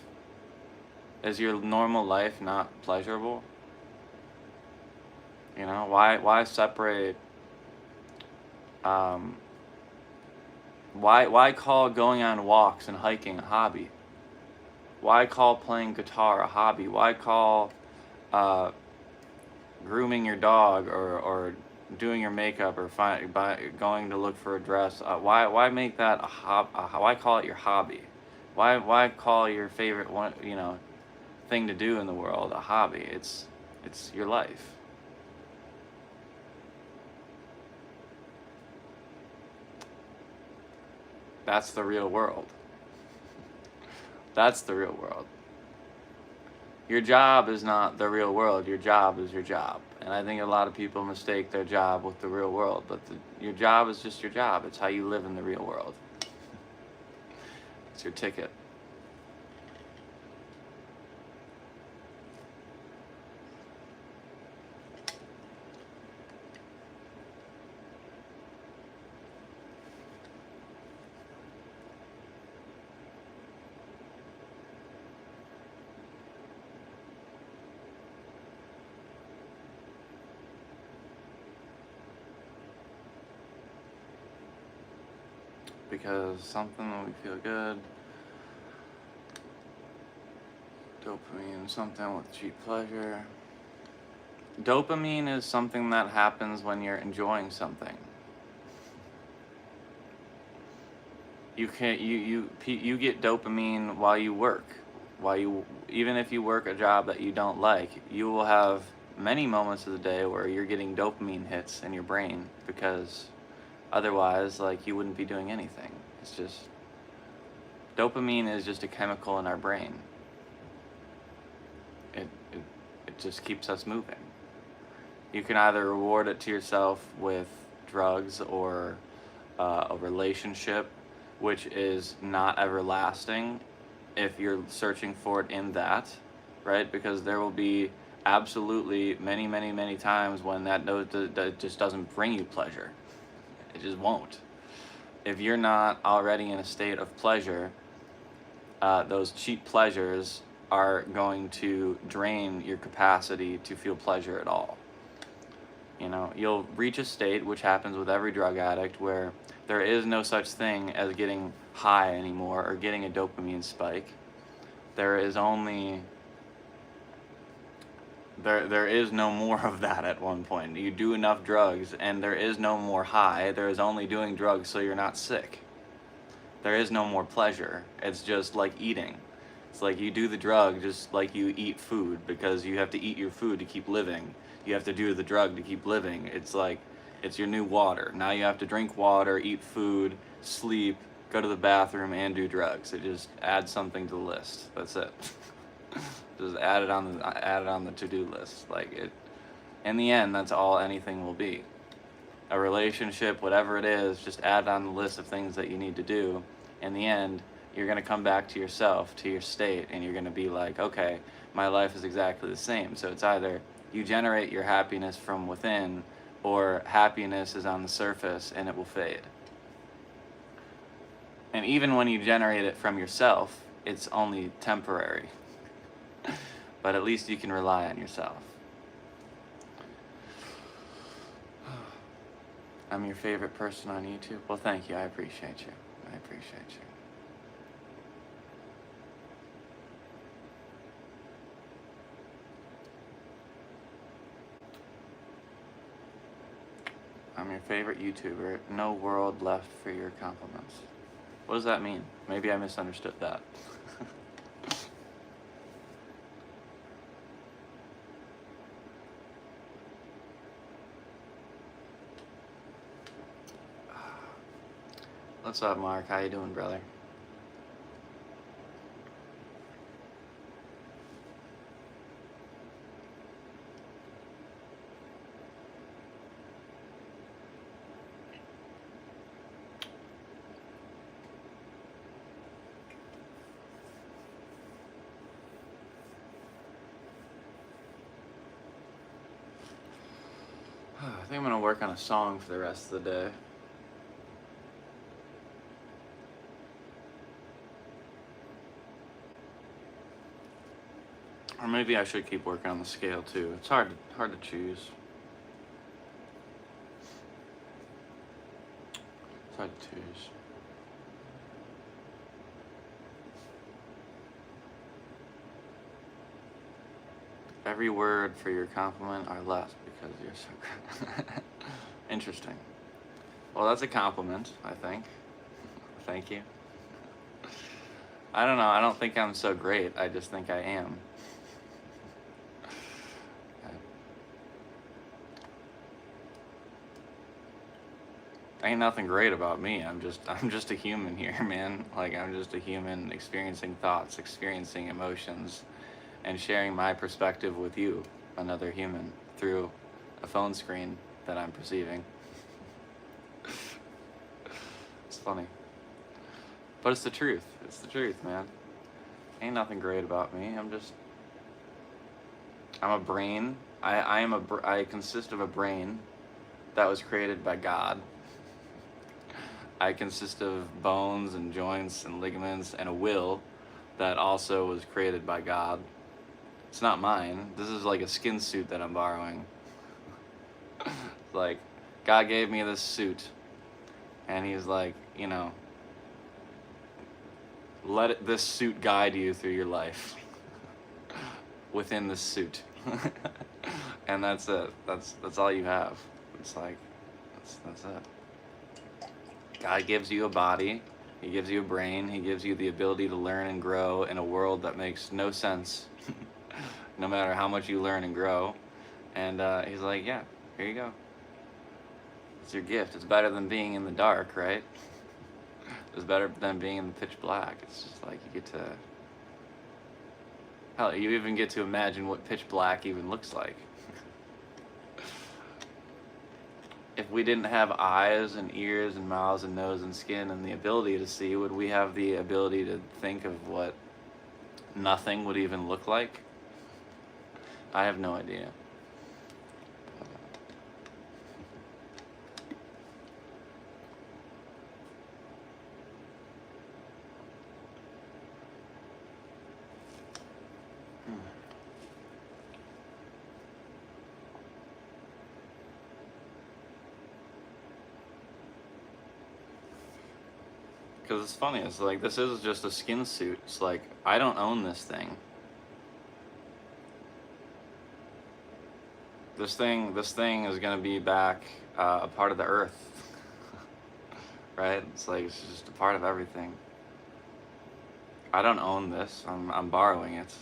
Is your normal life not pleasurable? You know, why separate, why call going on walks and hiking a hobby? Why call playing guitar a hobby? Why call grooming your dog or doing your makeup or going to look for a dress? Why make that a why call it your hobby? Why call your favorite one, you know, thing to do in the world a hobby? It's your life. That's the real world. That's the real world. Your job is not the real world. Your job is your job. And I think a lot of people mistake their job with the real world. But your job is just your job. It's how you live in the real world. It's your ticket. Because something that we feel good, dopamine, something with cheap pleasure. Dopamine is something that happens when you're enjoying something. You get dopamine while you work, even if you work a job that you don't like, you will have many moments of the day where you're getting dopamine hits in your brain, because otherwise, like, you wouldn't be doing anything. It's just, dopamine is just a chemical in our brain. It just keeps us moving. You can either reward it to yourself with drugs or a relationship, which is not everlasting if you're searching for it in that, right? Because there will be absolutely many times when that just doesn't bring you pleasure. It just won't. If you're not already in a state of pleasure, those cheap pleasures are going to drain your capacity to feel pleasure at all. You know, you'll reach a state, which happens with every drug addict, where there is no such thing as getting high anymore or getting a dopamine spike. There is only... There is no more of that at one point. You do enough drugs and there is no more high. There is only doing drugs so you're not sick. There is no more pleasure. It's just like eating. It's like you do the drug just like you eat food, because you have to eat your food to keep living. You have to do the drug to keep living. It's like, it's your new water. Now you have to drink water, eat food, sleep, go to the bathroom, and do drugs. It just adds something to the list. That's it. Just add it on the to-do list. Like, it, in the end, that's all anything will be. A relationship, whatever it is, just add it on the list of things that you need to do. In the end, you're going to come back to yourself, to your state, and you're going to be like, okay, my life is exactly the same. So it's either you generate your happiness from within, or happiness is on the surface and it will fade. And even when you generate it from yourself, it's only temporary. But at least you can rely on yourself. I'm your favorite person on YouTube. Well, thank you. I appreciate you. I appreciate you. I'm your favorite YouTuber. No world left for your compliments. What does that mean? Maybe I misunderstood that. What's up, Mark? How you doing, brother? I think I'm gonna work on a song for the rest of the day. Or maybe I should keep working on the scale too. It's hard to choose. It's hard to choose. Every word for your compliment are less because you're so great. Interesting. Well, that's a compliment, I think. Thank you. I don't know. I don't think I'm so great. I just think I am. Ain't nothing great about me. I'm just a human here, man. Like, I'm just a human experiencing thoughts, experiencing emotions, and sharing my perspective with you, another human, through a phone screen that I'm perceiving. It's funny. But it's the truth. It's the truth, man. Ain't nothing great about me. I'm a brain. I consist of a brain that was created by God. I consist of bones and joints and ligaments and a will that also was created by God. It's not mine. This is like a skin suit that I'm borrowing. Like, God gave me this suit, and he's like, you know, this suit guide you through your life within this suit. And that's it. That's all you have. It's like, that's it. God gives you a body, he gives you a brain, he gives you the ability to learn and grow in a world that makes no sense, no matter how much you learn and grow. And he's like, yeah, here you go. It's your gift. It's better than being in the dark, right? It's better than being in the pitch black. It's just like you get to... Hell, you even get to imagine what pitch black even looks like. If we didn't have eyes and ears and mouths and nose and skin and the ability to see, would we have the ability to think of what nothing would even look like? I have no idea. Because it's funny, it's like, this is just a skin suit. It's like, I don't own this thing. This thing is gonna be back a part of the earth. Right? It's like, it's just a part of everything. I don't own this, I'm borrowing it.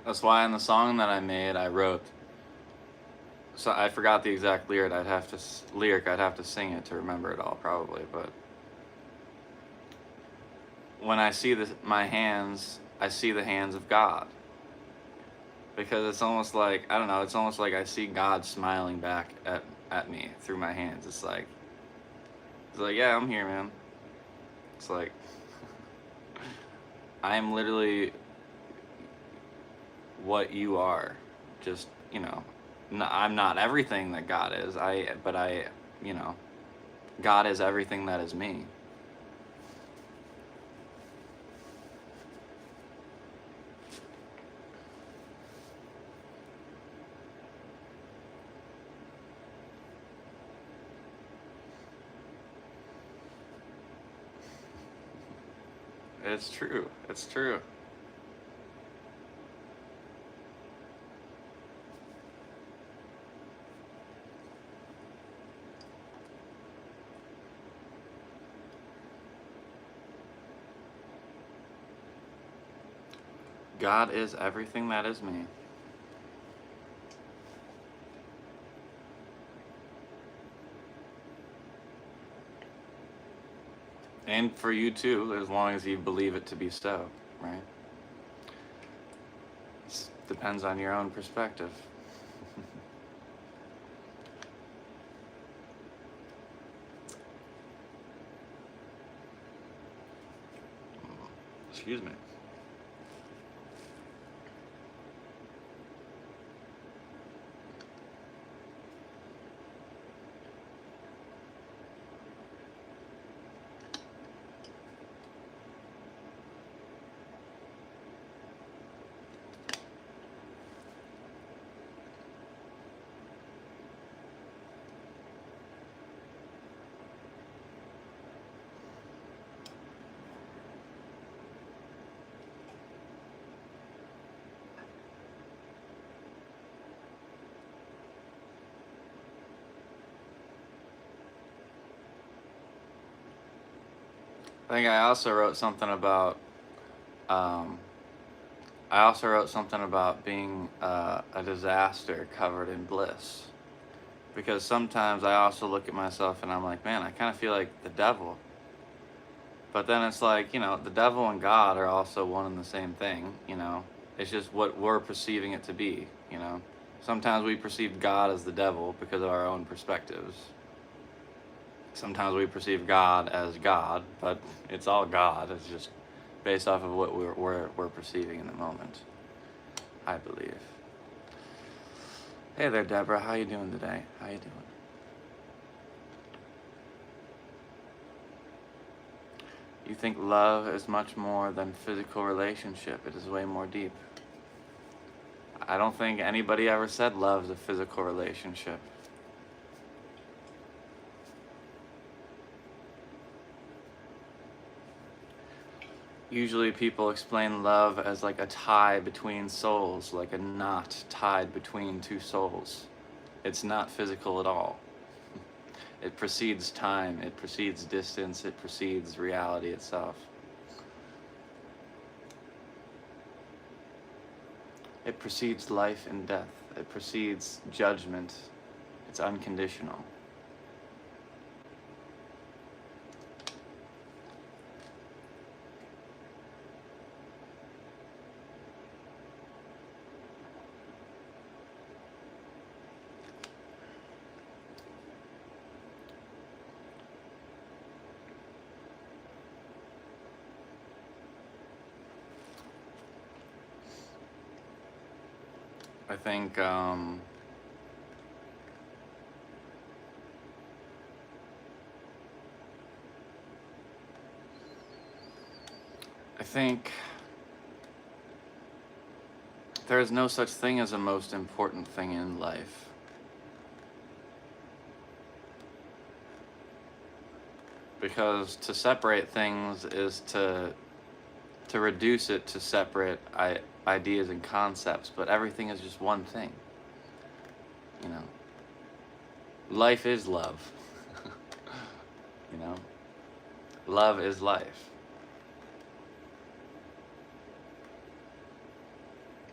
That's why in the song that I made, I wrote. So I forgot the exact lyric. I'd have to sing it to remember it all, probably. But when I see my hands, I see the hands of God. Because it's almost like, I don't know, it's almost like I see God smiling back at me through my hands. It's like, yeah, I'm here, man. It's like, I am literally what you are. Just, I'm not everything that God is. God is everything that is me. It's true. It's true. God is everything that is me. And for you too, as long as you believe it to be so, right? It depends on your own perspective. Excuse me. I think I also wrote something about being a disaster covered in bliss. Because sometimes I also look at myself and I'm like, man, I kind of feel like the devil. But then it's like, the devil and God are also one and the same thing, It's just what we're perceiving it to be, Sometimes we perceive God as the devil because of our own perspectives. Sometimes we perceive God as God, but it's all God. It's just based off of what we're perceiving in the moment, I believe. Hey there, Deborah. How you doing today? How you doing? You think love is much more than physical relationship. It is way more deep. I don't think anybody ever said love is a physical relationship. Usually people explain love as like a tie between souls, like a knot tied between two souls. It's not physical at all. It precedes time, it precedes distance, it precedes reality itself. It precedes life and death. It precedes judgment. It's unconditional. I think there is no such thing as a most important thing in life. Because to separate things is to reduce it to separate ideas and concepts, but everything is just one thing. Life is love. Love is life.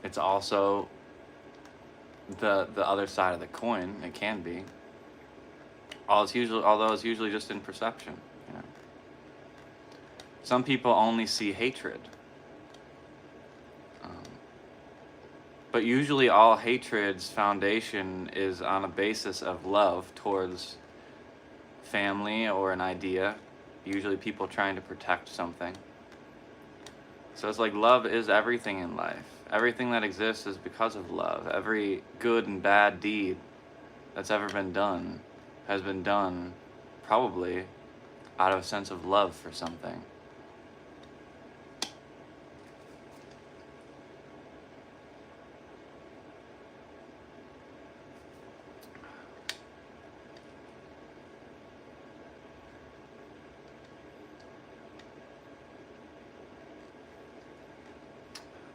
it's also the other side of the coin. It can be. Although it's usually just in perception. You know. Some people only see hatred. But usually all hatred's foundation is on a basis of love towards family or an idea. Usually people trying to protect something. So it's like love is everything in life. Everything that exists is because of love. Every good and bad deed that's ever been done has been done probably out of a sense of love for something.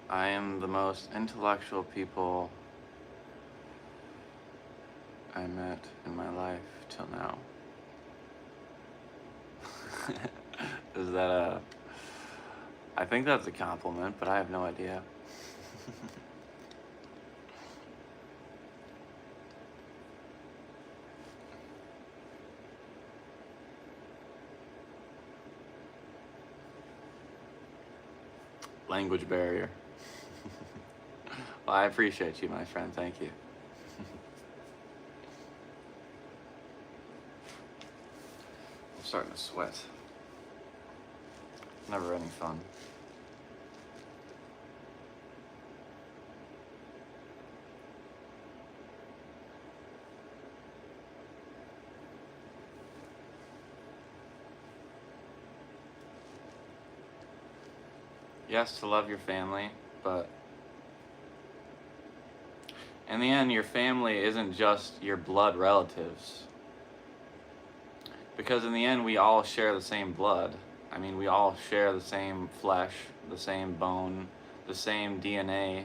I am the most intellectual people I met in my life till now. Is that a... I think that's a compliment, but I have no idea. Language barrier. Well, I appreciate you, my friend. Thank you. I'm starting to sweat. Never any fun. Yes, to love your family, but in the end, your family isn't just your blood relatives. Because in the end, we all share the same blood. I mean, we all share the same flesh, the same bone, the same DNA.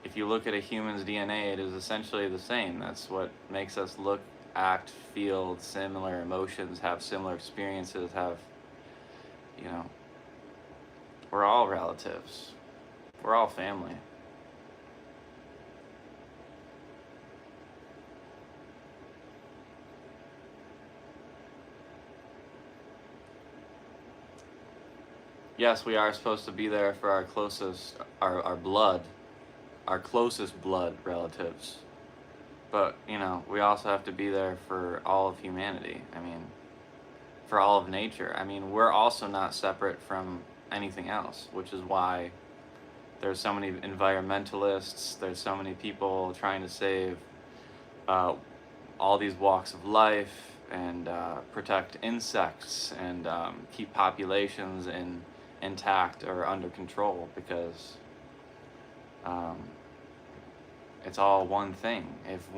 If you look at a human's DNA, it is essentially the same. That's what makes us look, act, feel similar emotions, have similar experiences, have, you know, we're all relatives. We're all family. Yes, we are supposed to be there for our closest, our blood, our closest blood relatives. But, you know, we also have to be there for all of humanity. I mean, for all of nature. I mean, we're also not separate from anything else, which is why there's so many environmentalists, there's so many people trying to save all these walks of life and protect insects and keep populations intact or under control, because it's all one thing. If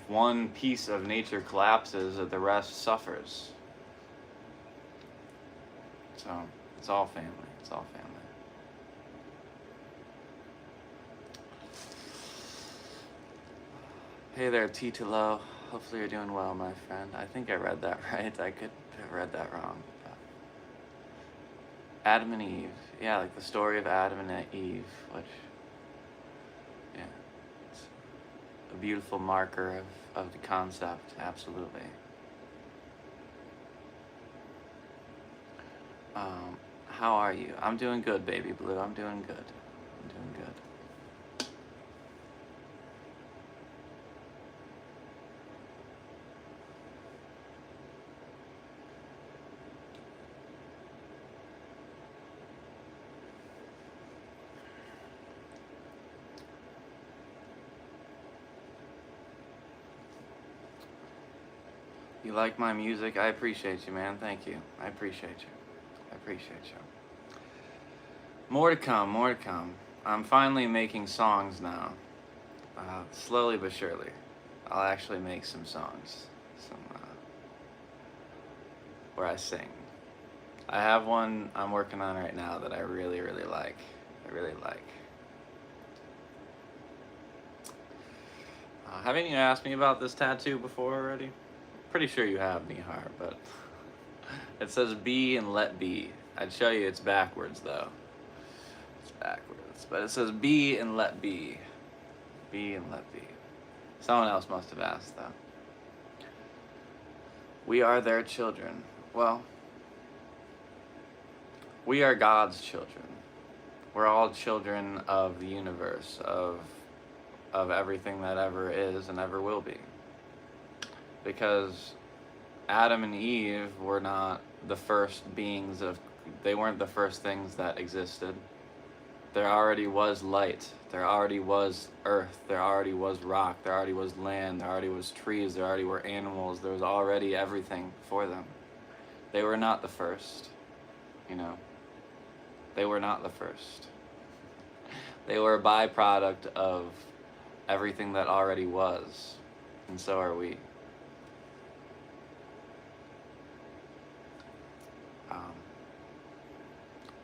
one piece of nature collapses, the rest suffers. So it's all family. It's all family. Hey there, Titulo. Hopefully you're doing well, my friend. I think I read that right. I could have read that wrong. Adam and Eve. Yeah, like the story of Adam and Eve, which, yeah, it's a beautiful marker of the concept, absolutely. How are you? I'm doing good, baby blue. I'm doing good. I'm doing good. You like my music? I appreciate you, man. Thank you. I appreciate you. I appreciate you. More to come, more to come. I'm finally making songs now. Slowly but surely. I'll actually make some songs. Where I sing. I have one I'm working on right now that I really, really like. I really like. Haven't you asked me about this tattoo before already? Pretty sure you have, Nihar, but it says be and let be. I'd show you it's backwards though. It's backwards. But it says be and let be. Be and let be. Someone else must have asked that. We are their children. Well, we are God's children. We're all children of the universe, of everything that ever is and ever will be. Because Adam and Eve were not the first beings they weren't the first things that existed. There already was light, there already was earth, there already was rock, there already was land, there already was trees, there already were animals, there was already everything for them. They were not the first, you know. They were not the first. They were a byproduct of everything that already was, and so are we.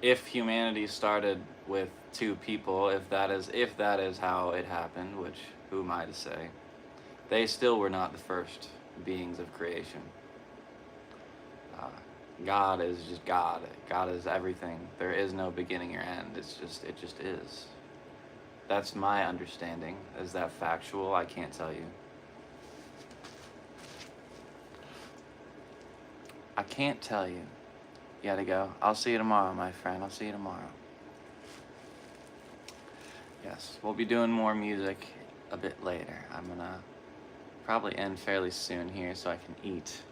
If humanity started with two people, if that is how it happened, which who am I to say, they still were not the first beings of creation. God is just God. God is everything. There is no beginning or end. It just is. That's my understanding. Is that factual? I can't tell you. I can't tell you. You gotta go. I'll see you tomorrow, my friend. I'll see you tomorrow. Yes, we'll be doing more music a bit later. I'm gonna probably end fairly soon here so I can eat.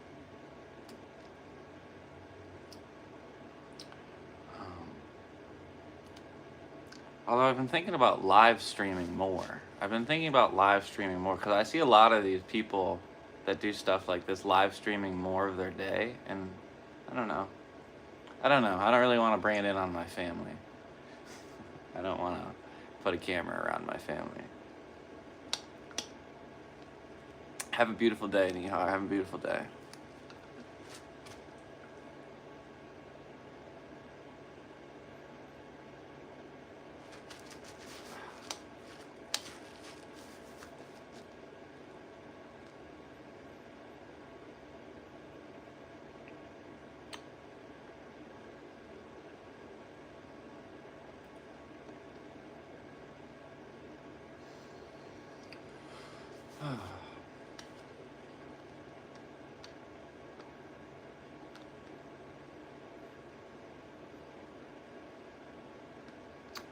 Although I've been thinking about live streaming more. Because I see a lot of these people that do stuff like this live streaming more of their day, and I don't know. I don't really want to bring it in on my family. I don't want to put a camera around my family. Have a beautiful day, Nihar. Have a beautiful day.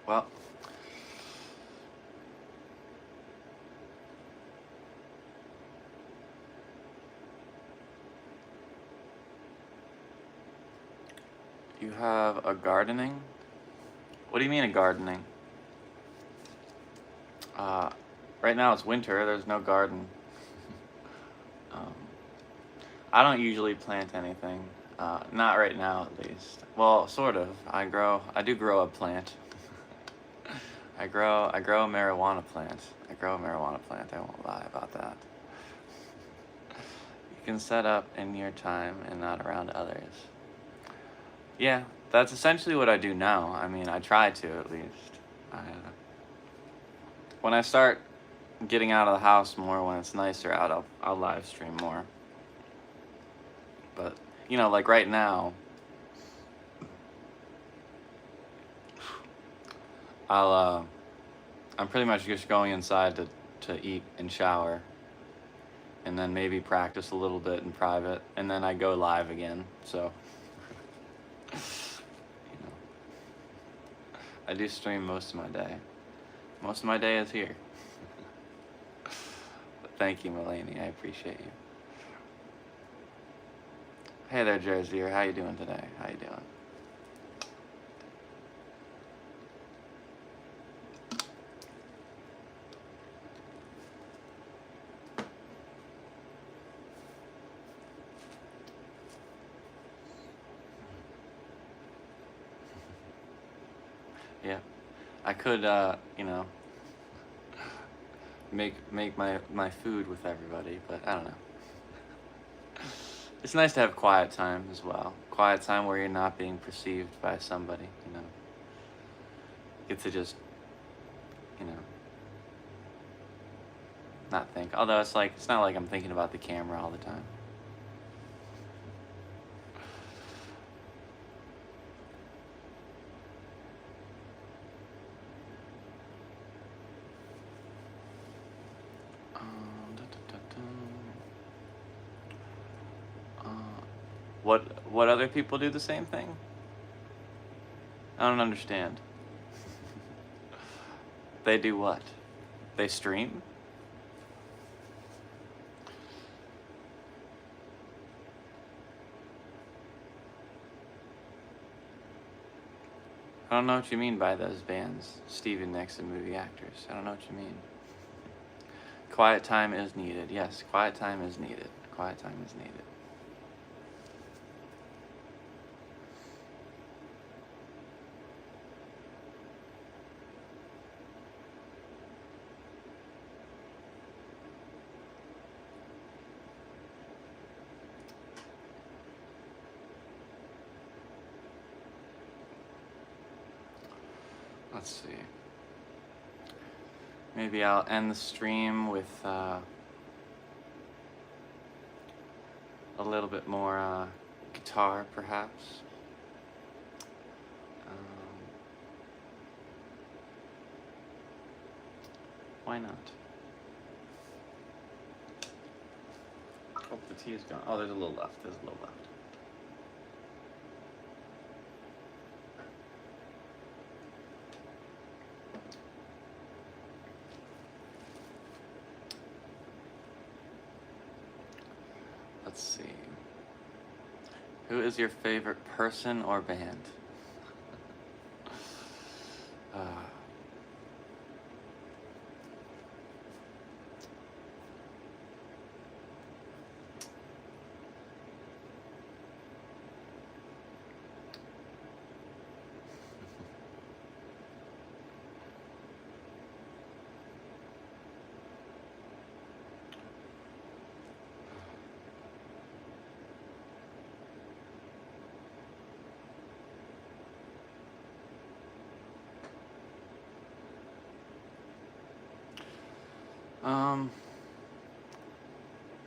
Well, you have a gardening? What do you mean a gardening? Right now it's winter, there's no garden. I don't usually plant anything. Not right now, at least. Well, sort of. I do grow a plant. I grow a marijuana plant. I won't lie about that. You can set up in your time and not around others. Yeah, that's essentially what I do now. I mean, I try to, at least. When I start getting out of the house more, when it's nicer out, I'll live stream more. But, you know, like right now, I'm pretty much just going inside to eat and shower, and then maybe practice a little bit in private, and then I go live again. So, you know, I do stream most of my day. Most of my day is here. But thank you, Mulaney. I appreciate you. Hey there, Jerzier. How you doing today? How you doing? Yeah, I could, you know, make my food with everybody, but I don't know. It's nice to have quiet time as well. Quiet time where you're not being perceived by somebody, you know. Get to just, you know, not think. Although it's not like I'm thinking about the camera all the time. What other people do the same thing? I don't understand. They do what? They stream? I don't know what you mean by those bands, Stevie Nicks and movie actors. I don't know what you mean. Quiet time is needed. Yes, quiet time is needed. Quiet time is needed. Let's see. Maybe I'll end the stream with a little bit more guitar, perhaps. Why not? Oh, the tea is gone. Oh, there's a little left. There's a little left. Let's see. Who is your favorite person or band?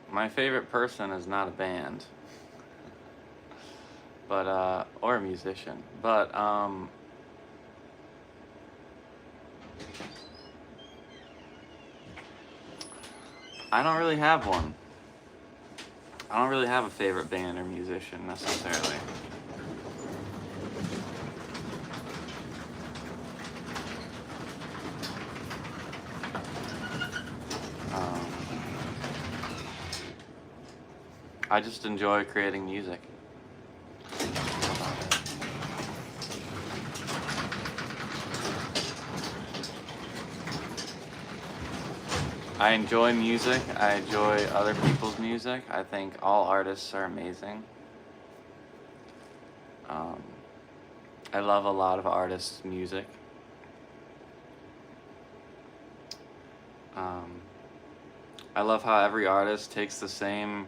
My favorite person is not a band, but or a musician, but I don't really have one. I don't really have a favorite band or musician necessarily. I just enjoy creating music. I enjoy music. I enjoy other people's music. I think all artists are amazing. I love a lot of artists' music. I love how every artist takes the same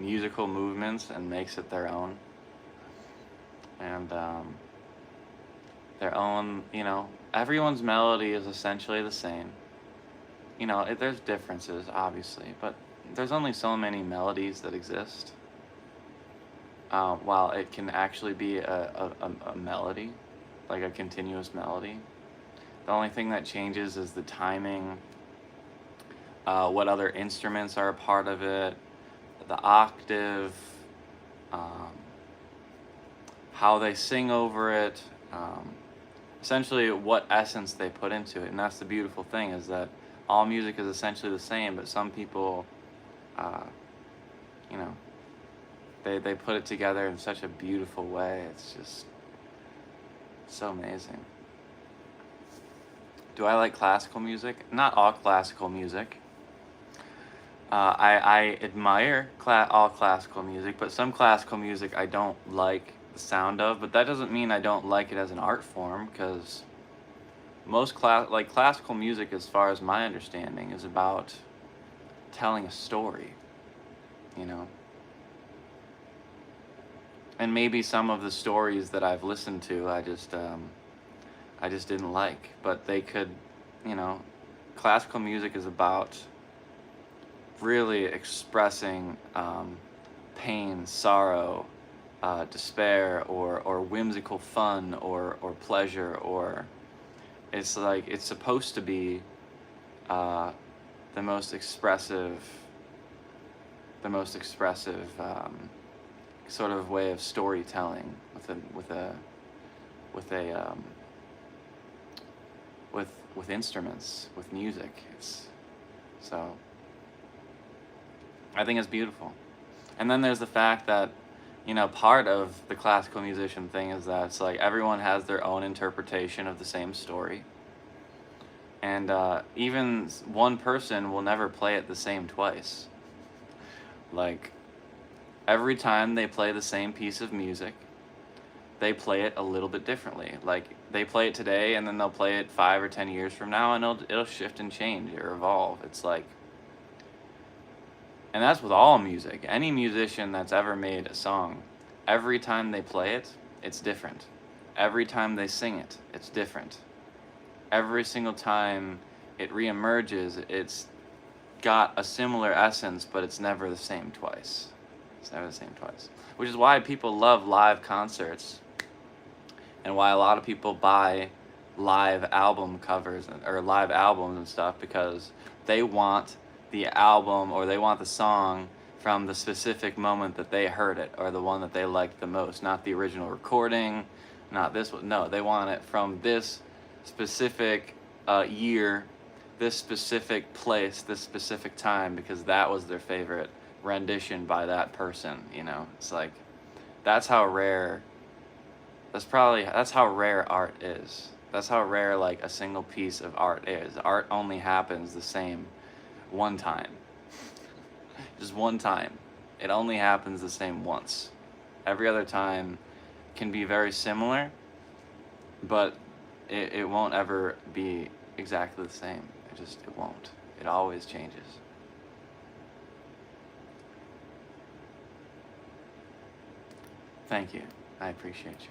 musical movements and makes it their own. And their own, you know, everyone's melody is essentially the same. You know, there's differences, obviously, but there's only so many melodies that exist. While it can actually be a melody, like a continuous melody. The only thing that changes is the timing, what other instruments are a part of it, the octave, how they sing over it, essentially what essence they put into it. And that's the beautiful thing, is that all music is essentially the same, but some people, you know, they put it together in such a beautiful way. It's just so amazing. Do I like classical music? Not all classical music. I admire all classical music, but some classical music I don't like the sound of, but that doesn't mean I don't like it as an art form, because most classical music, as far as my understanding, is about telling a story, you know. And maybe some of the stories that I've listened to, I just didn't like, but they could, you know, classical music is about really expressing pain, sorrow, despair, or whimsical fun, or pleasure, or it's like, it's supposed to be the most expressive sort of way of storytelling with instruments, with music. So I think it's beautiful. And then there's the fact that, part of the classical musician thing is that it's like everyone has their own interpretation of the same story. And even one person will never play it the same twice. Like, every time they play the same piece of music, they play it a little bit differently. Like, they play it today, and then they'll play it 5 or 10 years from now, and it'll shift and change or evolve. It's like, and that's with all music. Any musician that's ever made a song, every time they play it, it's different. Every time they sing it, it's different. Every single time it reemerges, it's got a similar essence, but it's never the same twice. It's never the same twice. Which is why people love live concerts, and why a lot of people buy live album covers or live albums and stuff, because they want the album or they want the song from the specific moment that they heard it, or the one that they liked the most, not the original recording, not this one. No, they want it from this specific year, this specific place, this specific time, because that was their favorite rendition by that person. It's like, that's how rare art is. That's how rare like a single piece of art is. Art only happens the same one time. Just one time. It only happens the same once. Every other time can be very similar, but it won't ever be exactly the same. It won't. It always changes. Thank you. I appreciate you.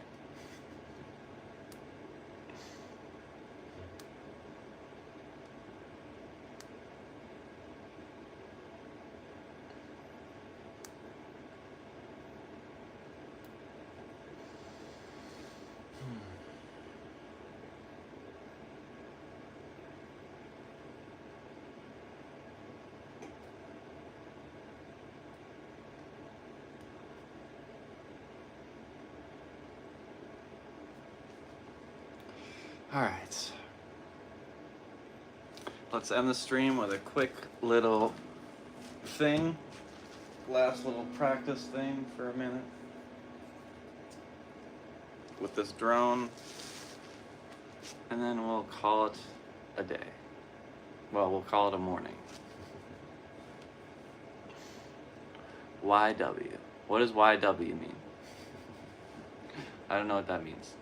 All right. Let's end the stream with a quick little thing. Last little practice thing for a minute. With this drone. And then we'll call it a day. Well, we'll call it a morning. YW. What does YW mean? I don't know what that means.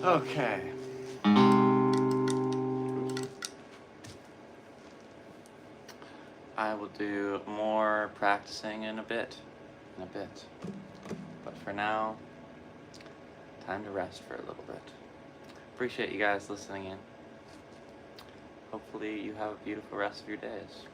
Okay. I will do more practicing in a bit. But for now, time to rest for a little bit. Appreciate you guys listening in. Hopefully you have a beautiful rest of your days.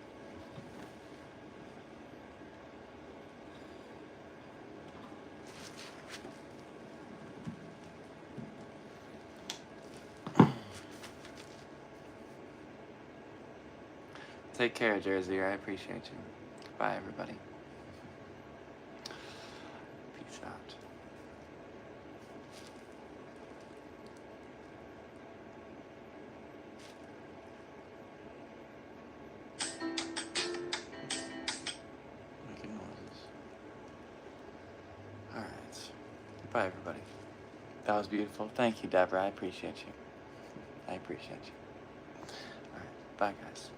Take care, Jersey. I appreciate you. Bye, everybody. Peace out. Making noises. All right. Bye, everybody. That was beautiful. Thank you, Deborah. I appreciate you. I appreciate you. All right. Bye, guys.